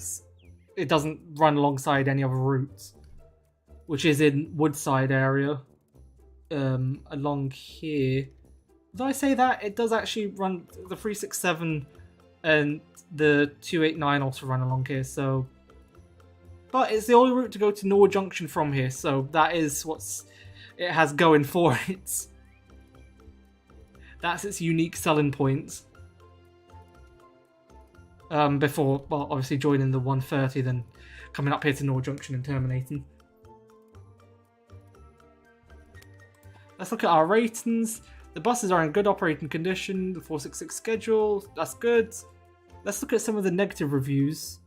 A: it doesn't run alongside any other routes, which is in Woodside area, along here. Did I say that? It does actually run, the 367 and the 289 also run along here, so... But it's the only route to go to Norwood Junction from here, so that is what's it has going for it. That's its unique selling point. Before, well, obviously joining the 130, then coming up here to Norwood Junction and terminating. Let's look at our ratings. The buses are in good operating condition. The 466 schedule, that's good. Let's look at some of the negative reviews.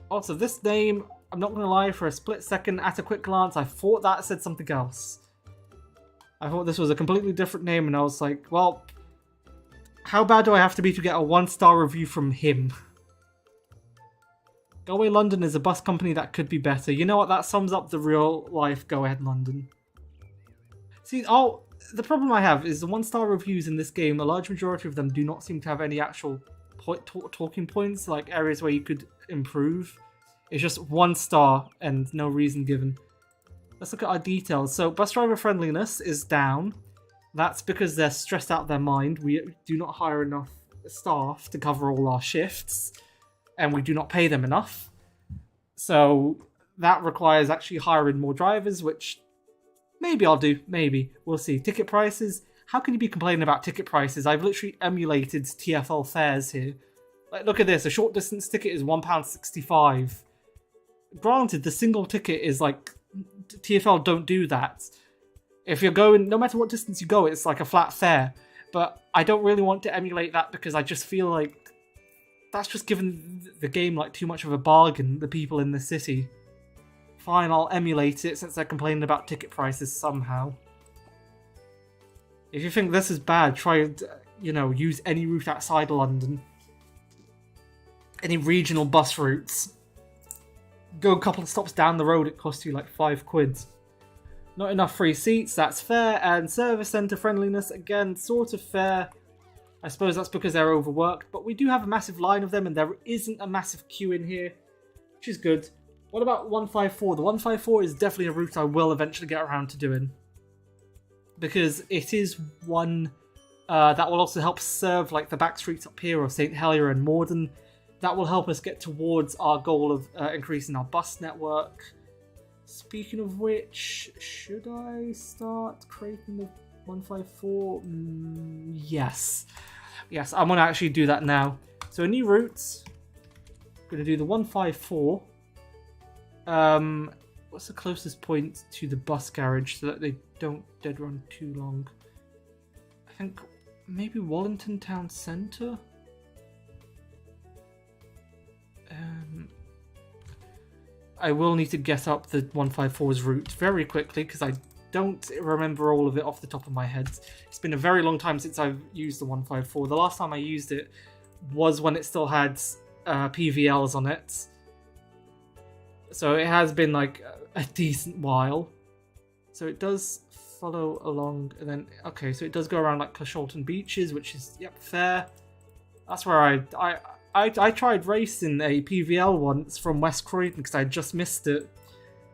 A: Also, this name, I'm not going to lie, for a split second, at a quick glance, I thought that said something else. I thought this was a completely different name, and I was like, well, how bad do I have to be to get a 1-star review from him? Go Away London is a bus company that could be better. You know what? That sums up the real life Go Ahead London. See, the problem I have is the 1-star reviews in this game, a large majority of them do not seem to have any actual talking points, like areas where you could improve. It's just 1 star and no reason given. Let's look at our details. So bus driver friendliness is down. That's because they're stressed out of their mind. We do not hire enough staff to cover all our shifts, and we do not pay them enough. So that requires actually hiring more drivers, which maybe I'll do. Maybe. We'll see. Ticket prices. How can you be complaining about ticket prices? I've literally emulated TfL fares here. Like, look at this. A short distance ticket is £1.65. Granted, the single ticket is like... TfL don't do that. If you're going... No matter what distance you go, it's like a flat fare. But I don't really want to emulate that because I just feel like that's just giving the game like too much of a bargain, the people in the city. Fine, I'll emulate it since they're complaining about ticket prices somehow. If you think this is bad, try, you know, use any route outside London. Any regional bus routes. Go a couple of stops down the road, it costs you like £5. Not enough free seats, that's fair. And service centre friendliness, again, sort of fair. I suppose that's because they're overworked, but we do have a massive line of them and there isn't a massive queue in here, which is good. What about 154? The 154 is definitely a route I will eventually get around to doing, because it is one that will also help serve like the back streets up here of St Helier and Morden. That will help us get towards our goal of increasing our bus network. Speaking of which, should I start creating the 154? Yes. Yes, I'm going to actually do that now. So a new route. I'm going to do the 154. What's the closest point to the bus garage so that they don't dead run too long? I think maybe Wallington Town Centre? I will need to get up the 154's route very quickly because I don't remember all of it off the top of my head. It's been a very long time since I've used the 154. The last time I used it was when it still had PVLs on it. So it has been like a decent while. So it does follow along and then, okay, so it does go around like Clasholton Beaches, which is, yep, fair. That's where I tried racing a PVL once from West Croydon because I just missed it.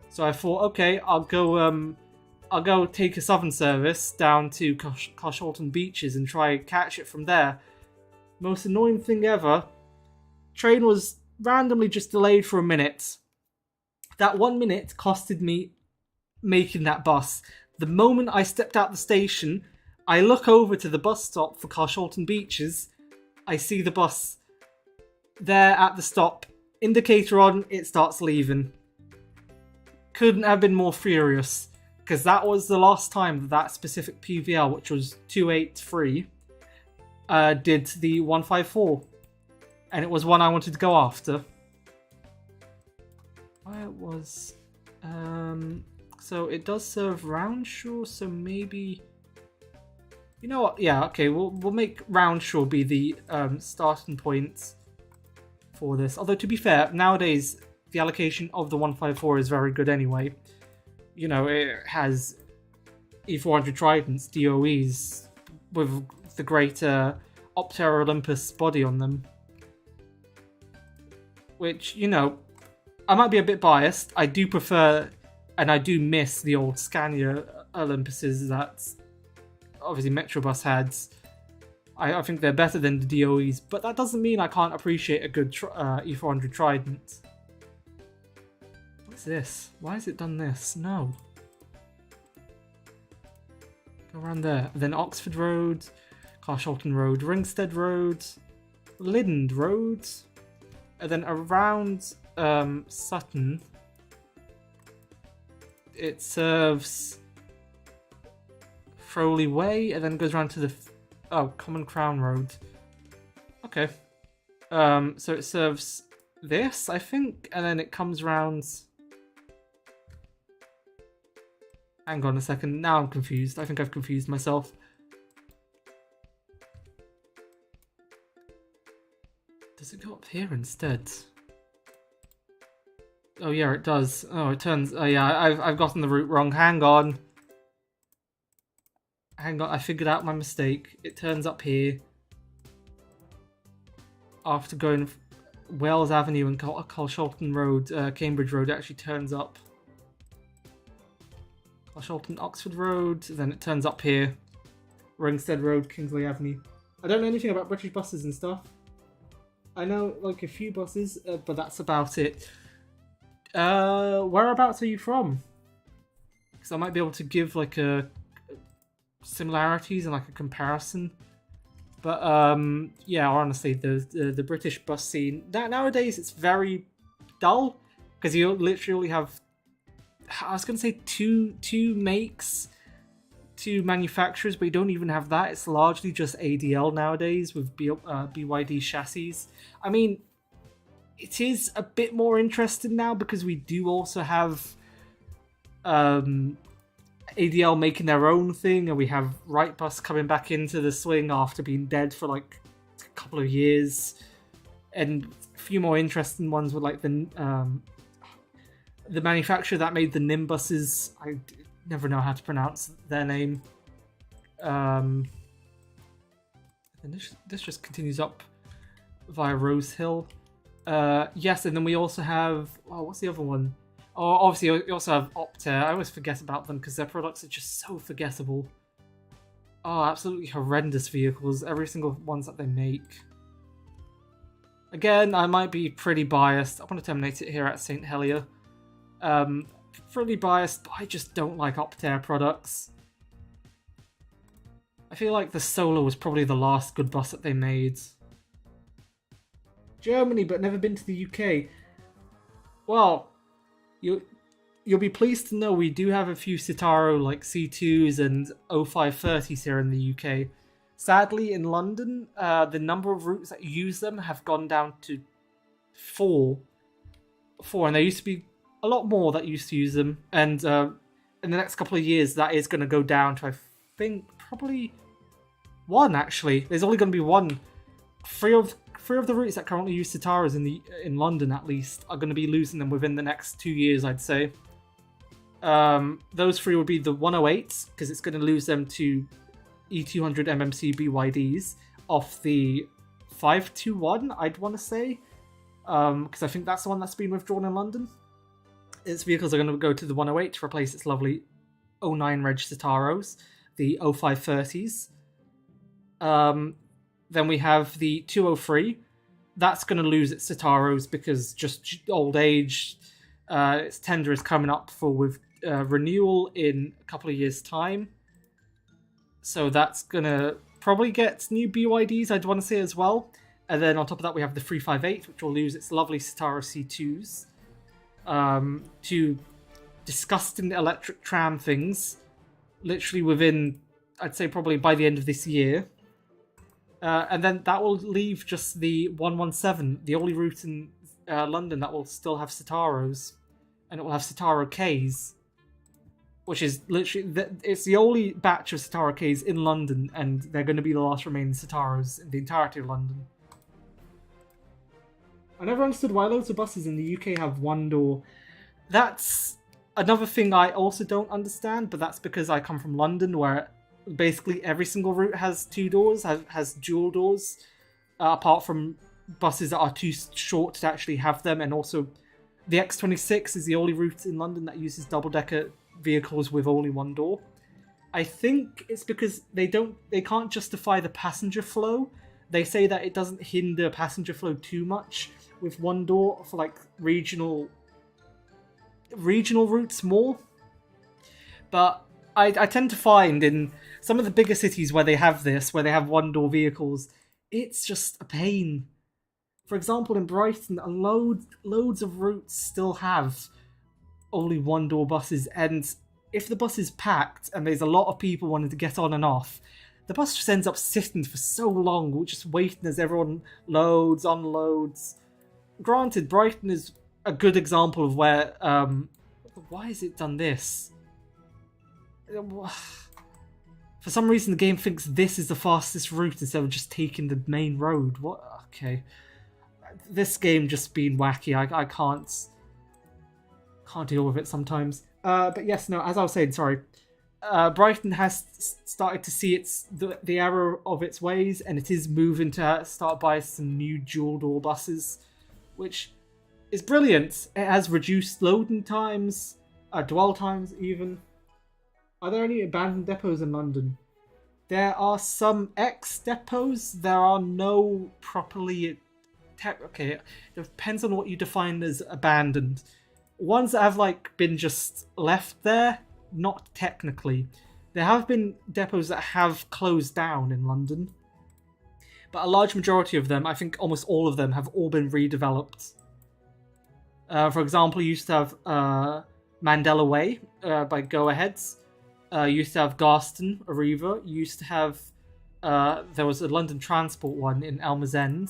A: So I thought, okay, I'll go take a Southern service down to Carshalton Beaches and try catch it from there. Most annoying thing ever. Train was randomly just delayed for a minute. That 1 minute costed me making that bus. The moment I stepped out the station, I look over to the bus stop for Carshalton Beaches. I see the bus there at the stop. Indicator on, it starts leaving. Couldn't have been more furious, because that was the last time that specific PVL, which was 283, did the 154. And it was one I wanted to go after. Where was... so it does serve Roundshaw, so maybe... You know what? Yeah, okay, we'll make Roundshaw be the starting point for this. Although, to be fair, nowadays, the allocation of the 154 is very good anyway. You know, it has E400 Tridents, DOEs, with the great Optera Olympus body on them. Which, you know, I might be a bit biased. I do prefer, and I do miss the old Scania Olympuses that obviously Metrobus had. I think they're better than the DOEs, but that doesn't mean I can't appreciate a good E400 Trident. What's this? Why has it done this? No. Go around there. And then Oxford Road, Carshalton Road, Ringstead Road, Lind Road, and then around Sutton, it serves Frowley Way, and then goes around to the Common Crown Road. Okay. So it serves this, I think, and then it comes round. Hang on a second. Now I'm confused. I think I've confused myself. Does it go up here instead? Oh yeah, it does. Oh, it turns. Oh yeah, I've gotten the route wrong. Hang on. Hang on. I figured out my mistake. It turns up here. After going Wells Avenue and Carshalton Road, Cambridge Road, it actually turns up Carshalton Oxford Road. Then it turns up here. Ringstead Road, Kingsley Avenue. I don't know anything about British buses and stuff. I know like a few buses, but that's about it. Whereabouts are you from? Because I might be able to give like a similarities and like a comparison. But yeah, honestly, the British bus scene nowadays it's very dull because you literally have, I was gonna say two makes, two manufacturers, but you don't even have that. It's largely just ADL nowadays with BYD chassis. I mean, it is a bit more interesting now because we do also have ADL making their own thing, and we have Wrightbus coming back into the swing after being dead for like a couple of years, and a few more interesting ones with like the manufacturer that made the Nimbuses. I never know how to pronounce their name. And this just continues up via Rose Hill. Yes, and then we also have... Oh, what's the other one? Oh, obviously, we also have Optare. I always forget about them because their products are just so forgettable. Oh, absolutely horrendous vehicles. Every single ones that they make. Again, I might be pretty biased. I want to terminate it here at St. Helier. Pretty biased, but I just don't like Optare products. I feel like the Solar was probably the last good bus that they made. Germany, but never been to the UK. Well, you'll be pleased to know we do have a few Citaro like C2s and 0530s here in the UK. Sadly, in London, the number of routes that use them have gone down to 4, and there used to be a lot more that used to use them. And in the next couple of years, that is going to go down to, I think, probably 1. Actually, there's only going to be 1. Three of the routes that currently use Citaros in London, at least, are going to be losing them within the next 2 years, I'd say. Those 3 would be the 108s, because it's going to lose them to E200 MMC BYDs off the 521, I'd want to say. Because I think that's the one that's been withdrawn in London. Its vehicles are going to go to the 108 to replace its lovely 09 Reg Citaros, the 0530s. Then we have the 203. That's going to lose its Citaros because just old age. Its tender is coming up for renewal in a couple of years' time. So that's going to probably get new BYDs, I'd want to say, as well. And then on top of that, we have the 358, which will lose its lovely Citaro C2s to disgusting electric tram things, literally within, I'd say, probably by the end of this year. And then that will leave just the 117, the only route in London that will still have Citaros, and it will have Citaro Ks, which is literally, it's the only batch of Citaro Ks in London, and they're going to be the last remaining Citaros in the entirety of London. I never understood why loads of buses in the UK have one door. That's another thing I also don't understand, but that's because I come from London, where basically every single route has two doors, has dual doors, apart from buses that are too short to actually have them, and also the X26 is the only route in London that uses double-decker vehicles with only one door. I think it's because they can't justify the passenger flow. They say that it doesn't hinder passenger flow too much with one door for like regional routes more. But I tend to find in some of the bigger cities where they have this, where they have one door vehicles, it's just a pain. For example, in Brighton, loads of routes still have only one door buses, and if the bus is packed and there's a lot of people wanting to get on and off, the bus just ends up sitting for so long, just waiting as everyone loads, unloads. Granted, Brighton is a good example of where... why has it done this? For some reason, the game thinks this is the fastest route instead of just taking the main road. What? Okay. This game just being wacky. I can't deal with it sometimes. But yes, no, as I was saying, sorry. Brighton has started to see the error of its ways, and it is moving to start buying some new dual-door buses, which is brilliant. It has reduced loading times, dwell times even. Are there any abandoned depots in London? There are some ex-depots. There are no properly... Okay, it depends on what you define as abandoned. Ones that have been just left there, not technically. There have been depots that have closed down in London, but a large majority of them, I think almost all of them, have all been redeveloped. For example, you used to have Mandela Way by Go Aheads. You used to have Garston, Arriva. You used to have... there was a London Transport one in Elmer's End,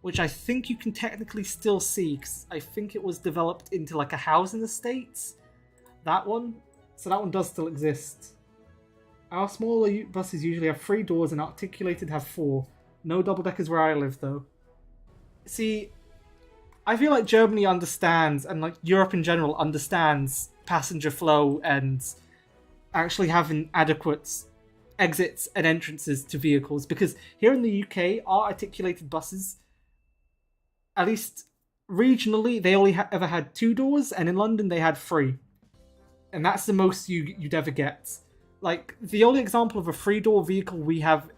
A: which I think you can technically still see, because I think it was developed into a housing estate. That one. So that one does still exist. Our smaller buses usually have 3 doors and articulated have 4. No double-deckers where I live, though. See, I feel like Germany understands, and Europe in general understands passenger flow and actually having adequate exits and entrances to vehicles, because here in the UK, our articulated buses, at least regionally, they only ever had 2 doors, and in London they had 3. And that's the most you'd ever get. The only example of a 3-door vehicle we have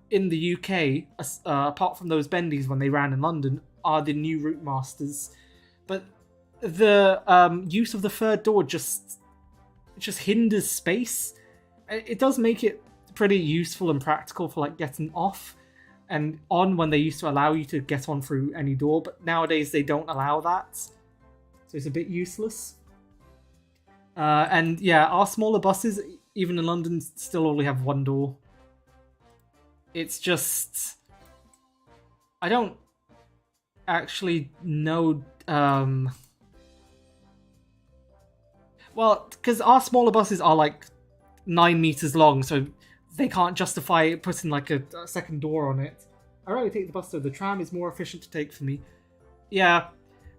A: in the UK, apart from those bendies when they ran in London, are the new Route Masters. But the use of the 3rd door just hinders space. It does make it pretty useful and practical for getting off and on when they used to allow you to get on through any door, but nowadays they don't allow that, so it's a bit useless. And yeah, our smaller buses, even in London, still only have 1 door. It's just... I don't actually know... Well, because our smaller buses are 9 meters long, so they can't justify putting a 2nd door on it. I rather take the bus though. The tram is more efficient to take for me. Yeah.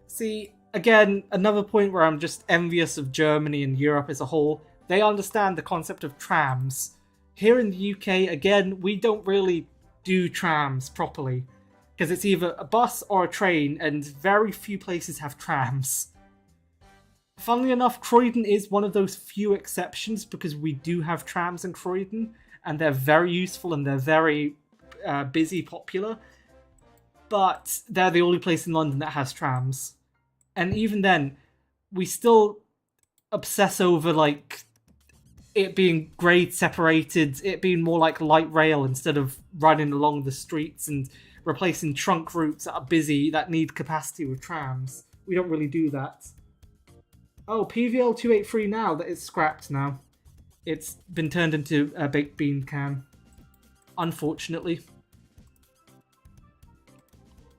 A: See, again, another point where I'm just envious of Germany and Europe as a whole. They understand the concept of trams. Here in the UK, again, we don't really do trams properly. because it's either a bus or a train, and very few places have trams. Funnily enough, Croydon is one of those few exceptions because we do have trams in Croydon, and they're very useful and they're very busy, popular. But they're the only place in London that has trams. And even then, we still obsess over like it being grade separated, it being more like light rail instead of running along the streets and replacing trunk routes that are busy that need capacity with trams. We don't really do that. Oh, PVL 283 now, that is scrapped now. It's been turned into a baked bean can. Unfortunately.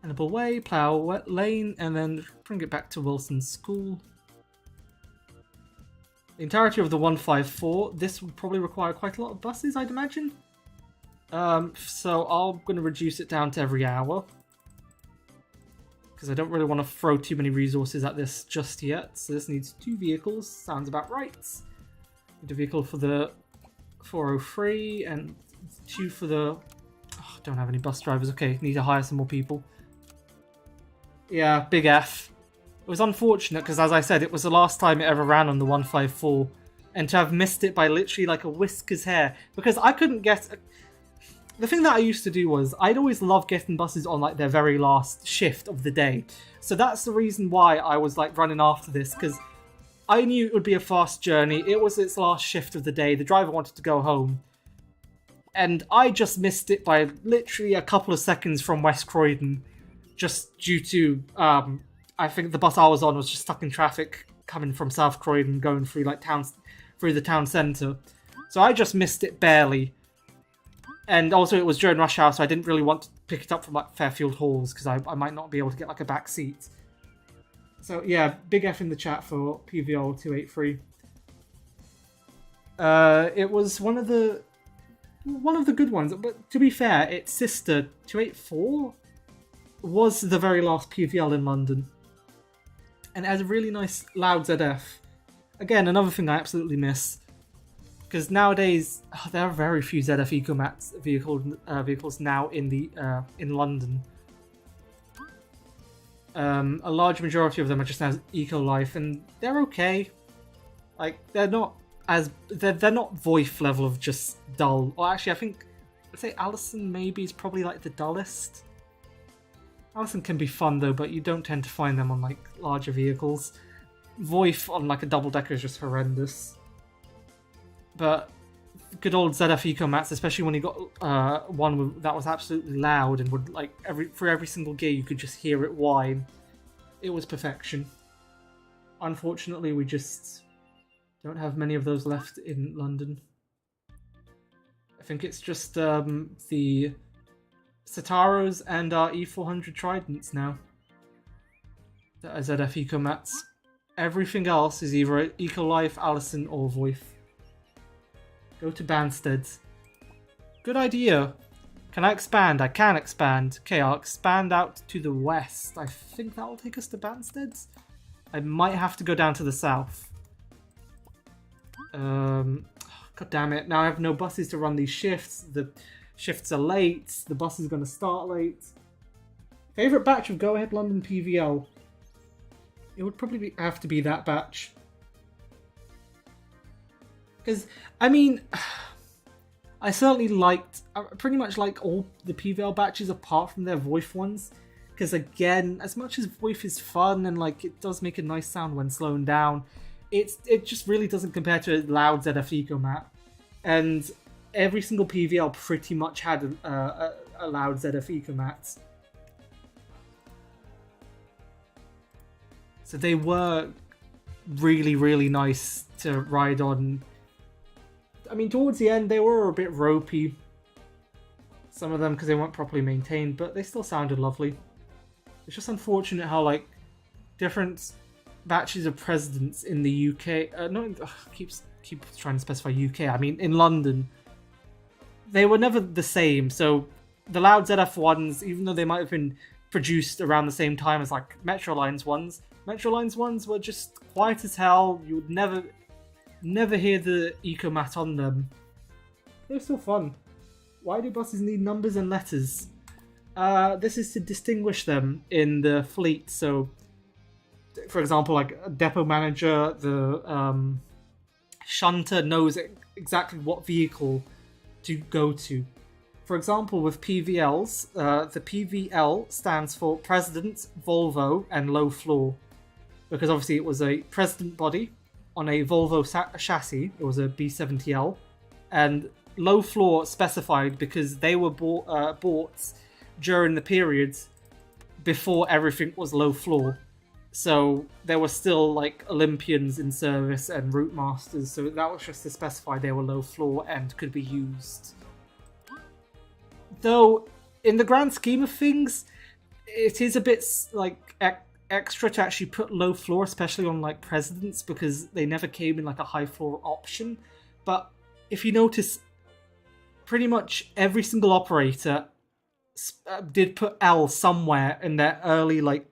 A: Hannibal Way, plough wet lane, and then bring it back to Wilson School. The entirety of the 154, this would probably require quite a lot of buses, I'd imagine. So I'm going to reduce it down to every hour. Because I don't really want to throw too many resources at this just yet. So this needs 2 vehicles, sounds about right. Need a vehicle for the 403 and 2 for the... Oh, don't have any bus drivers. Okay, need to hire some more people. Yeah, big F. It was unfortunate because, as I said, it was the last time it ever ran on the 154. And to have missed it by literally like a whisker's hair. Because I couldn't get... The thing that I used to do was, I'd always love getting buses on like their very last shift of the day. So that's the reason why I was like running after this, because I knew it would be a fast journey. It was its last shift of the day. The driver wanted to go home. And I just missed it by literally a couple of seconds from West Croydon. Just due to, I think the bus I was on was just stuck in traffic coming from South Croydon, going through like through the town centre. So I just missed it barely. And also it was during rush hour, so I didn't really want to pick it up from like Fairfield Halls, because I might not be able to get like a back seat. So yeah, big F in the chat for PVL 283. It was one of the good ones, but to be fair, its sister 284 was the very last PVL in London. And it has a really nice loud ZF. Again, another thing I absolutely miss. Because nowadays, there are very few ZF Ecomats vehicles now in London. A large majority of them are just now Eco Life, and they're okay. Like they're not VoIF level of just dull. Or actually, I think I'd say Allison maybe is probably like the dullest. Allison can be fun though, but you don't tend to find them on like larger vehicles. VoIF on like a double decker is just horrendous. But good old ZF Ecomats, especially when you got one that was absolutely loud and would like through every single gear you could just hear it whine. It was perfection. Unfortunately, we just don't have many of those left in London. I think it's just the Citaros and our E400 Tridents now that are ZF Ecomats. Everything else is either Ecolife, Allison, or VoIF. Go to Banstead. Good idea. Can I expand? I can expand. Okay, I'll expand out to the west. I think that will take us to Banstead. I might have to go down to the south. God damn it. Now I have no buses to run these shifts. The shifts are late. The bus is going to start late. Favourite batch of Go Ahead London PVL? It would probably have to be that batch. Because, I mean, I certainly pretty much like all the PVL batches apart from their VoIF ones. Because again, as much as VoIF is fun and like it does make a nice sound when slowing down, it just really doesn't compare to a loud ZF Ecomat. And every single PVL pretty much had a loud ZF Ecomat. So they were really, really nice to ride on. I mean, towards the end, they were a bit ropey. Some of them, because they weren't properly maintained, but they still sounded lovely. It's just unfortunate how, like, different batches of presidents in the UK... keep trying to specify UK. I mean, in London, they were never the same. So, the loud ZF ones, even though they might have been produced around the same time as, like, Metrolines ones were just quiet as hell. You would never hear the Ecomat on them. They're still fun. Why do buses need numbers and letters? This is to distinguish them in the fleet. So, for example, like a depot manager, the shunter knows exactly what vehicle to go to. For example, with PVLs, the PVL stands for President, Volvo, and Low Floor. Because obviously it was a President body on a Volvo chassis, it was a B70L. And Low Floor specified because they were bought during the period before everything was low floor. So there were still like Olympians in service and route masters, so that was just to specify they were low floor and could be used. Though, in the grand scheme of things, it is a bit like extra to actually put low floor, especially on like presidents, because they never came in like a high floor option. But if you notice, pretty much every single operator did put L somewhere in their early like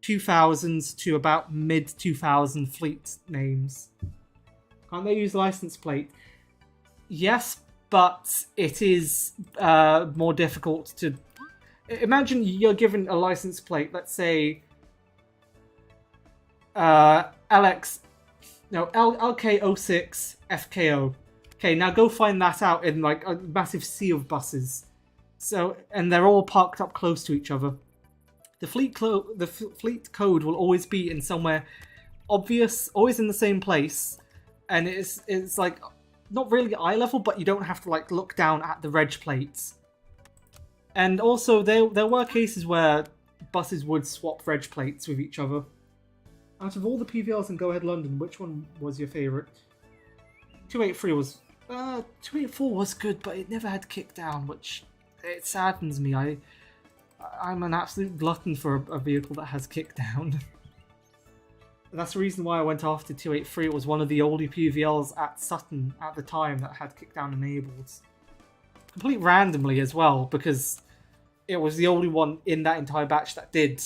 A: 2000s to about mid 2000 fleet names. Can't they use license plate? Yes, but it is more difficult to... Imagine you're given a license plate, let's say LK06 FKO. Okay, now go find that out in like a massive sea of buses. So, and they're all parked up close to each other. The fleet code will always be in somewhere obvious, always in the same place, and it's like not really eye level, but you don't have to like look down at the reg plates. And also, there were cases where buses would swap reg plates with each other. Out of all the PVLs in Go Ahead London, which one was your favourite? 283 was... 284 was good, but it never had kickdown, which it saddens me. I'm an absolute glutton for a vehicle that has kickdown. That's the reason why I went after 283. It was one of the oldie PVLs at Sutton at the time that had kickdown enabled. Complete randomly as well, because it was the only one in that entire batch that did.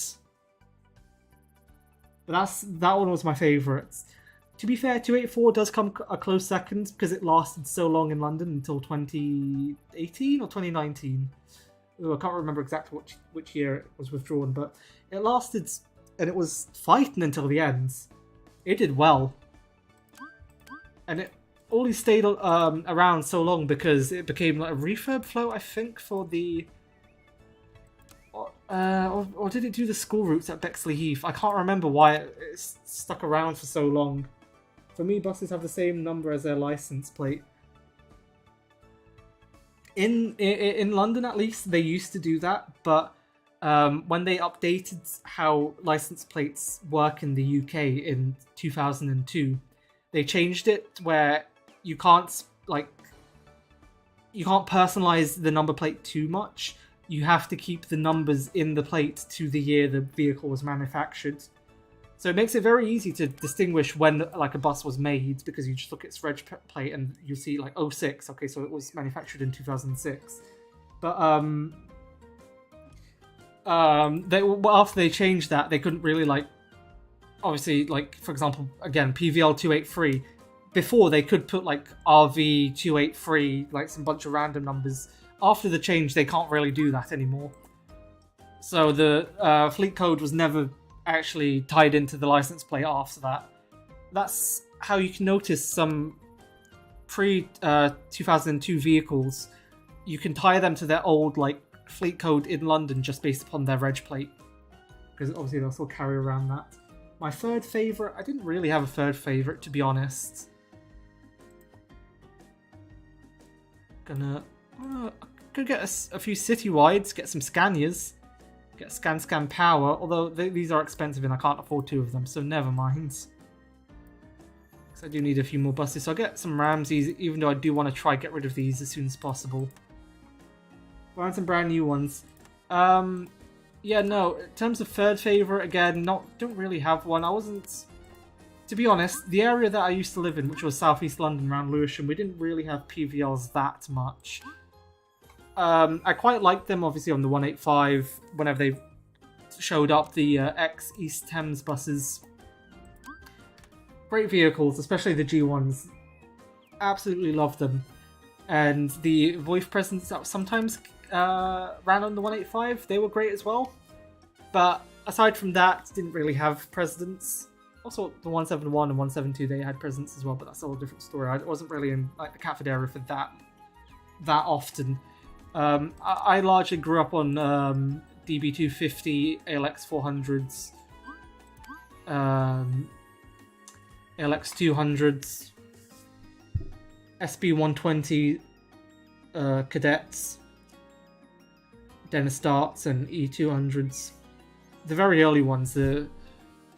A: But that one was my favourite. To be fair, 284 does come a close second because it lasted so long in London until 2018 or 2019. Ooh, I can't remember exactly which year it was withdrawn, but it lasted and it was fighting until the end. It did well. And it only stayed around so long because it became like a refurb float, I think, for the... or did it do the school routes at Bexley Heath? I can't remember why it stuck around for so long. For me, buses have the same number as their license plate. In London, at least, they used to do that, but when they updated how license plates work in the UK in 2002, they changed it where you can't personalize the number plate too much. You have to keep the numbers in the plate to the year the vehicle was manufactured. So it makes it very easy to distinguish when like a bus was made, because you just look at its reg plate and you see like 06, okay, so it was manufactured in 2006. But after they changed that, they couldn't really like, obviously, like for example, again, PVL 283, before they could put like RV 283, like some bunch of random numbers. After the change, they can't really do that anymore. So the fleet code was never actually tied into the license plate after that. That's how you can notice some pre-2002 vehicles. You can tie them to their old like fleet code in London just based upon their reg plate, because obviously they'll still carry around that. My third favourite, I didn't really have a third favourite, to be honest. Gonna get a few citywides, get some Scanias, get Scan Power, although these are expensive and I can't afford two of them, so never mind. Because I do need a few more buses, so I'll get some Ramses, even though I do want to try get rid of these as soon as possible. Find some brand new ones. Yeah, no, in terms of third favourite, again, don't really have one. I wasn't... To be honest, the area that I used to live in, which was southeast London around Lewisham, we didn't really have PVLs that much. I quite liked them, obviously, on the 185, whenever they showed up, the ex-East Thames buses. Great vehicles, especially the G1s. Absolutely love them. And the voice presence that sometimes ran on the 185. They were great as well. But aside from that, didn't really have presidents. Also, the 171 and 172, they had presidents as well, but that's a whole different story. I wasn't really in like the Catford area for that often. I largely grew up on DB250, ALX 400s, ALX 200s, SB 120 cadets, Dennis Darts, and E200s. The very early ones, the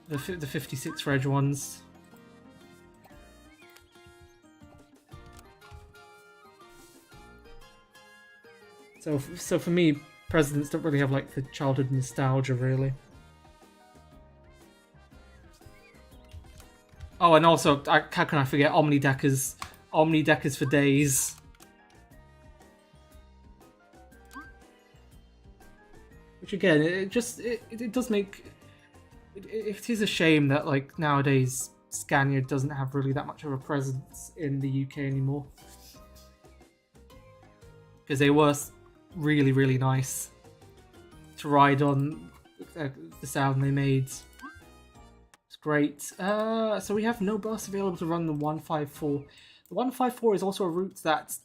A: 56 reg ones. So for me, presidents don't really have like the childhood nostalgia, really. Oh, and also, how can I forget Omnideckers? Omnideckers for days. Which again, it does make... It is a shame that like nowadays Scania doesn't have really that much of a presence in the UK anymore. Because they were really, really nice to ride on. The sound they made. It's great. So we have no bus available to run the 154. The 154 is also a route that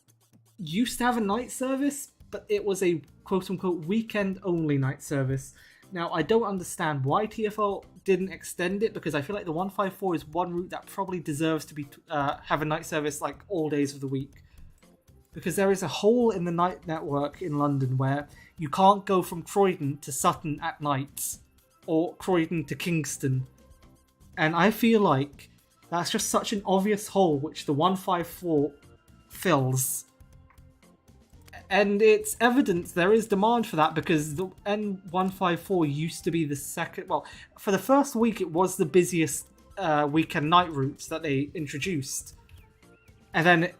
A: used to have a night service, but it was a quote-unquote weekend-only night service. Now, I don't understand why TfL didn't extend it, because I feel like the 154 is one route that probably deserves to be have a night service like all days of the week. Because there is a hole in the night network in London where you can't go from Croydon to Sutton at night, or Croydon to Kingston. And I feel like that's just such an obvious hole which the 154 fills. And it's evident there is demand for that, because the N154 used to be the second... Well, for the first week, it was the busiest weekend night routes that they introduced. And then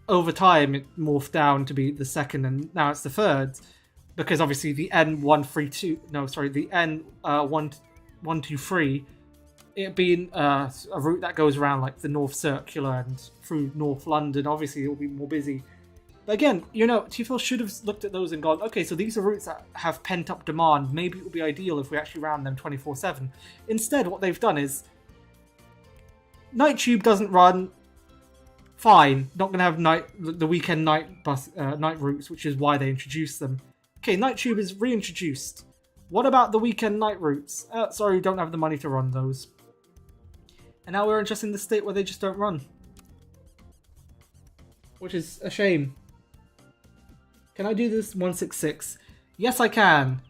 A: over time, it morphed down to be the second, and now it's the third. Because obviously the N132... No, sorry, the N123, it being a route that goes around like the North Circular and through North London, obviously it will be more busy. But again, you know, TfL should have looked at those and gone, okay, so these are routes that have pent-up demand. Maybe it would be ideal if we actually ran them 24/7. Instead, what they've done is, Night Tube doesn't run. Fine, not going to have the weekend night bus night routes, which is why they introduced them. Okay, Night Tube is reintroduced. What about the weekend night routes? Sorry, we don't have the money to run those. And now we're just in the state where they just don't run. Which is a shame. Can I do this 166? Yes, I can.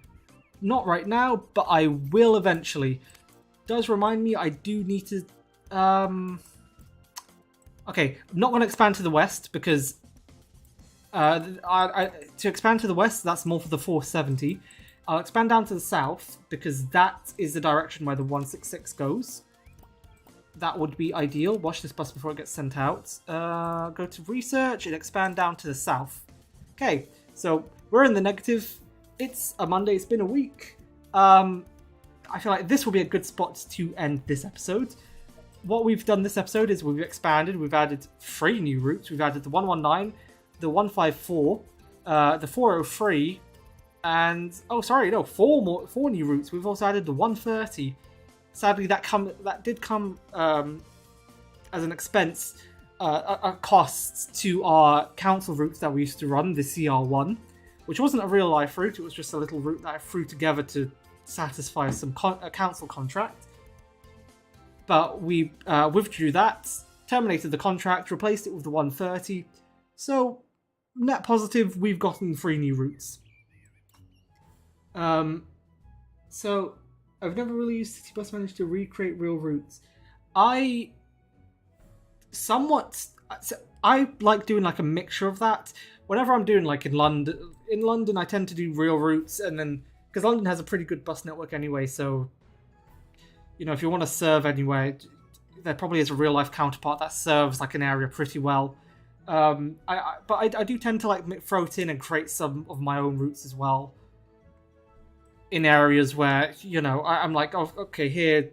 A: Not right now, but I will eventually. Does remind me I do need to... Okay, I'm not going to expand to the west, because... to expand to the west, that's more for the 470. I'll expand down to the south, because that is the direction where the 166 goes. That would be ideal. Watch this bus before it gets sent out. Go to research and expand down to the south. Okay, so we're in the negative. It's a Monday. It's been a week. I feel like this will be a good spot to end this episode. What we've done this episode is we've expanded. We've added 3 new routes. We've added the 119, the 154, the 403, and... Oh, sorry, no, 4 new routes. We've also added the 130. Sadly, that did come as an expense, a cost to our council routes that we used to run, the CR1, which wasn't a real life route. It was just a little route that I threw together to satisfy some council contract. But we withdrew that, terminated the contract, replaced it with the 130. So, net positive, we've gotten 3 new routes. So... I've never really used City Bus Manager to recreate real routes. I like doing like a mixture of that. Whenever I'm doing like in London I tend to do real routes, and then because London has a pretty good bus network anyway, so you know, if you want to serve anywhere, there probably is a real life counterpart that serves like an area pretty well. But I do tend to like throw it in and create some of my own routes as well. In areas where, you know, I'm like, oh, okay, here,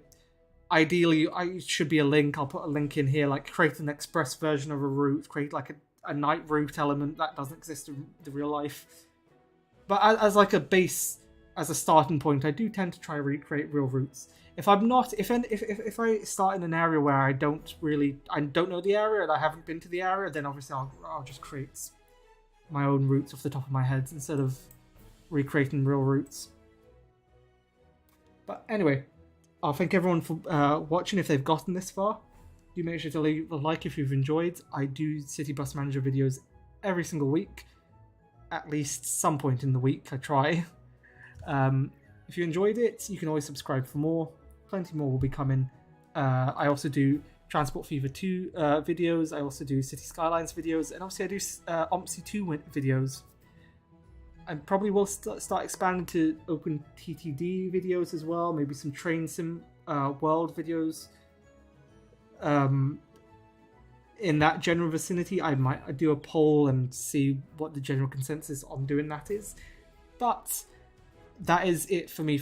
A: ideally, it should be a link. I'll put a link in here, like create an express version of a route, create like a night route element that doesn't exist in the real life. But as like a base, as a starting point, I do tend to try recreate real routes. If I'm not, if I start in an area where I don't know the area and I haven't been to the area, then obviously I'll just create my own routes off the top of my head instead of recreating real routes. But anyway, I'll thank everyone for watching if they've gotten this far. Do make sure to leave a like if you've enjoyed. I do City Bus Manager videos every single week. At least some point in the week, I try. If you enjoyed it, you can always subscribe for more. Plenty more will be coming. I also do Transport Fever 2 videos. I also do City Skylines videos. And obviously I do OMSI 2 videos. I probably will start expanding to Open TTD videos as well. Maybe some Train Sim World videos. In that general vicinity, I might do a poll and see what the general consensus on doing that is. But that is it for me.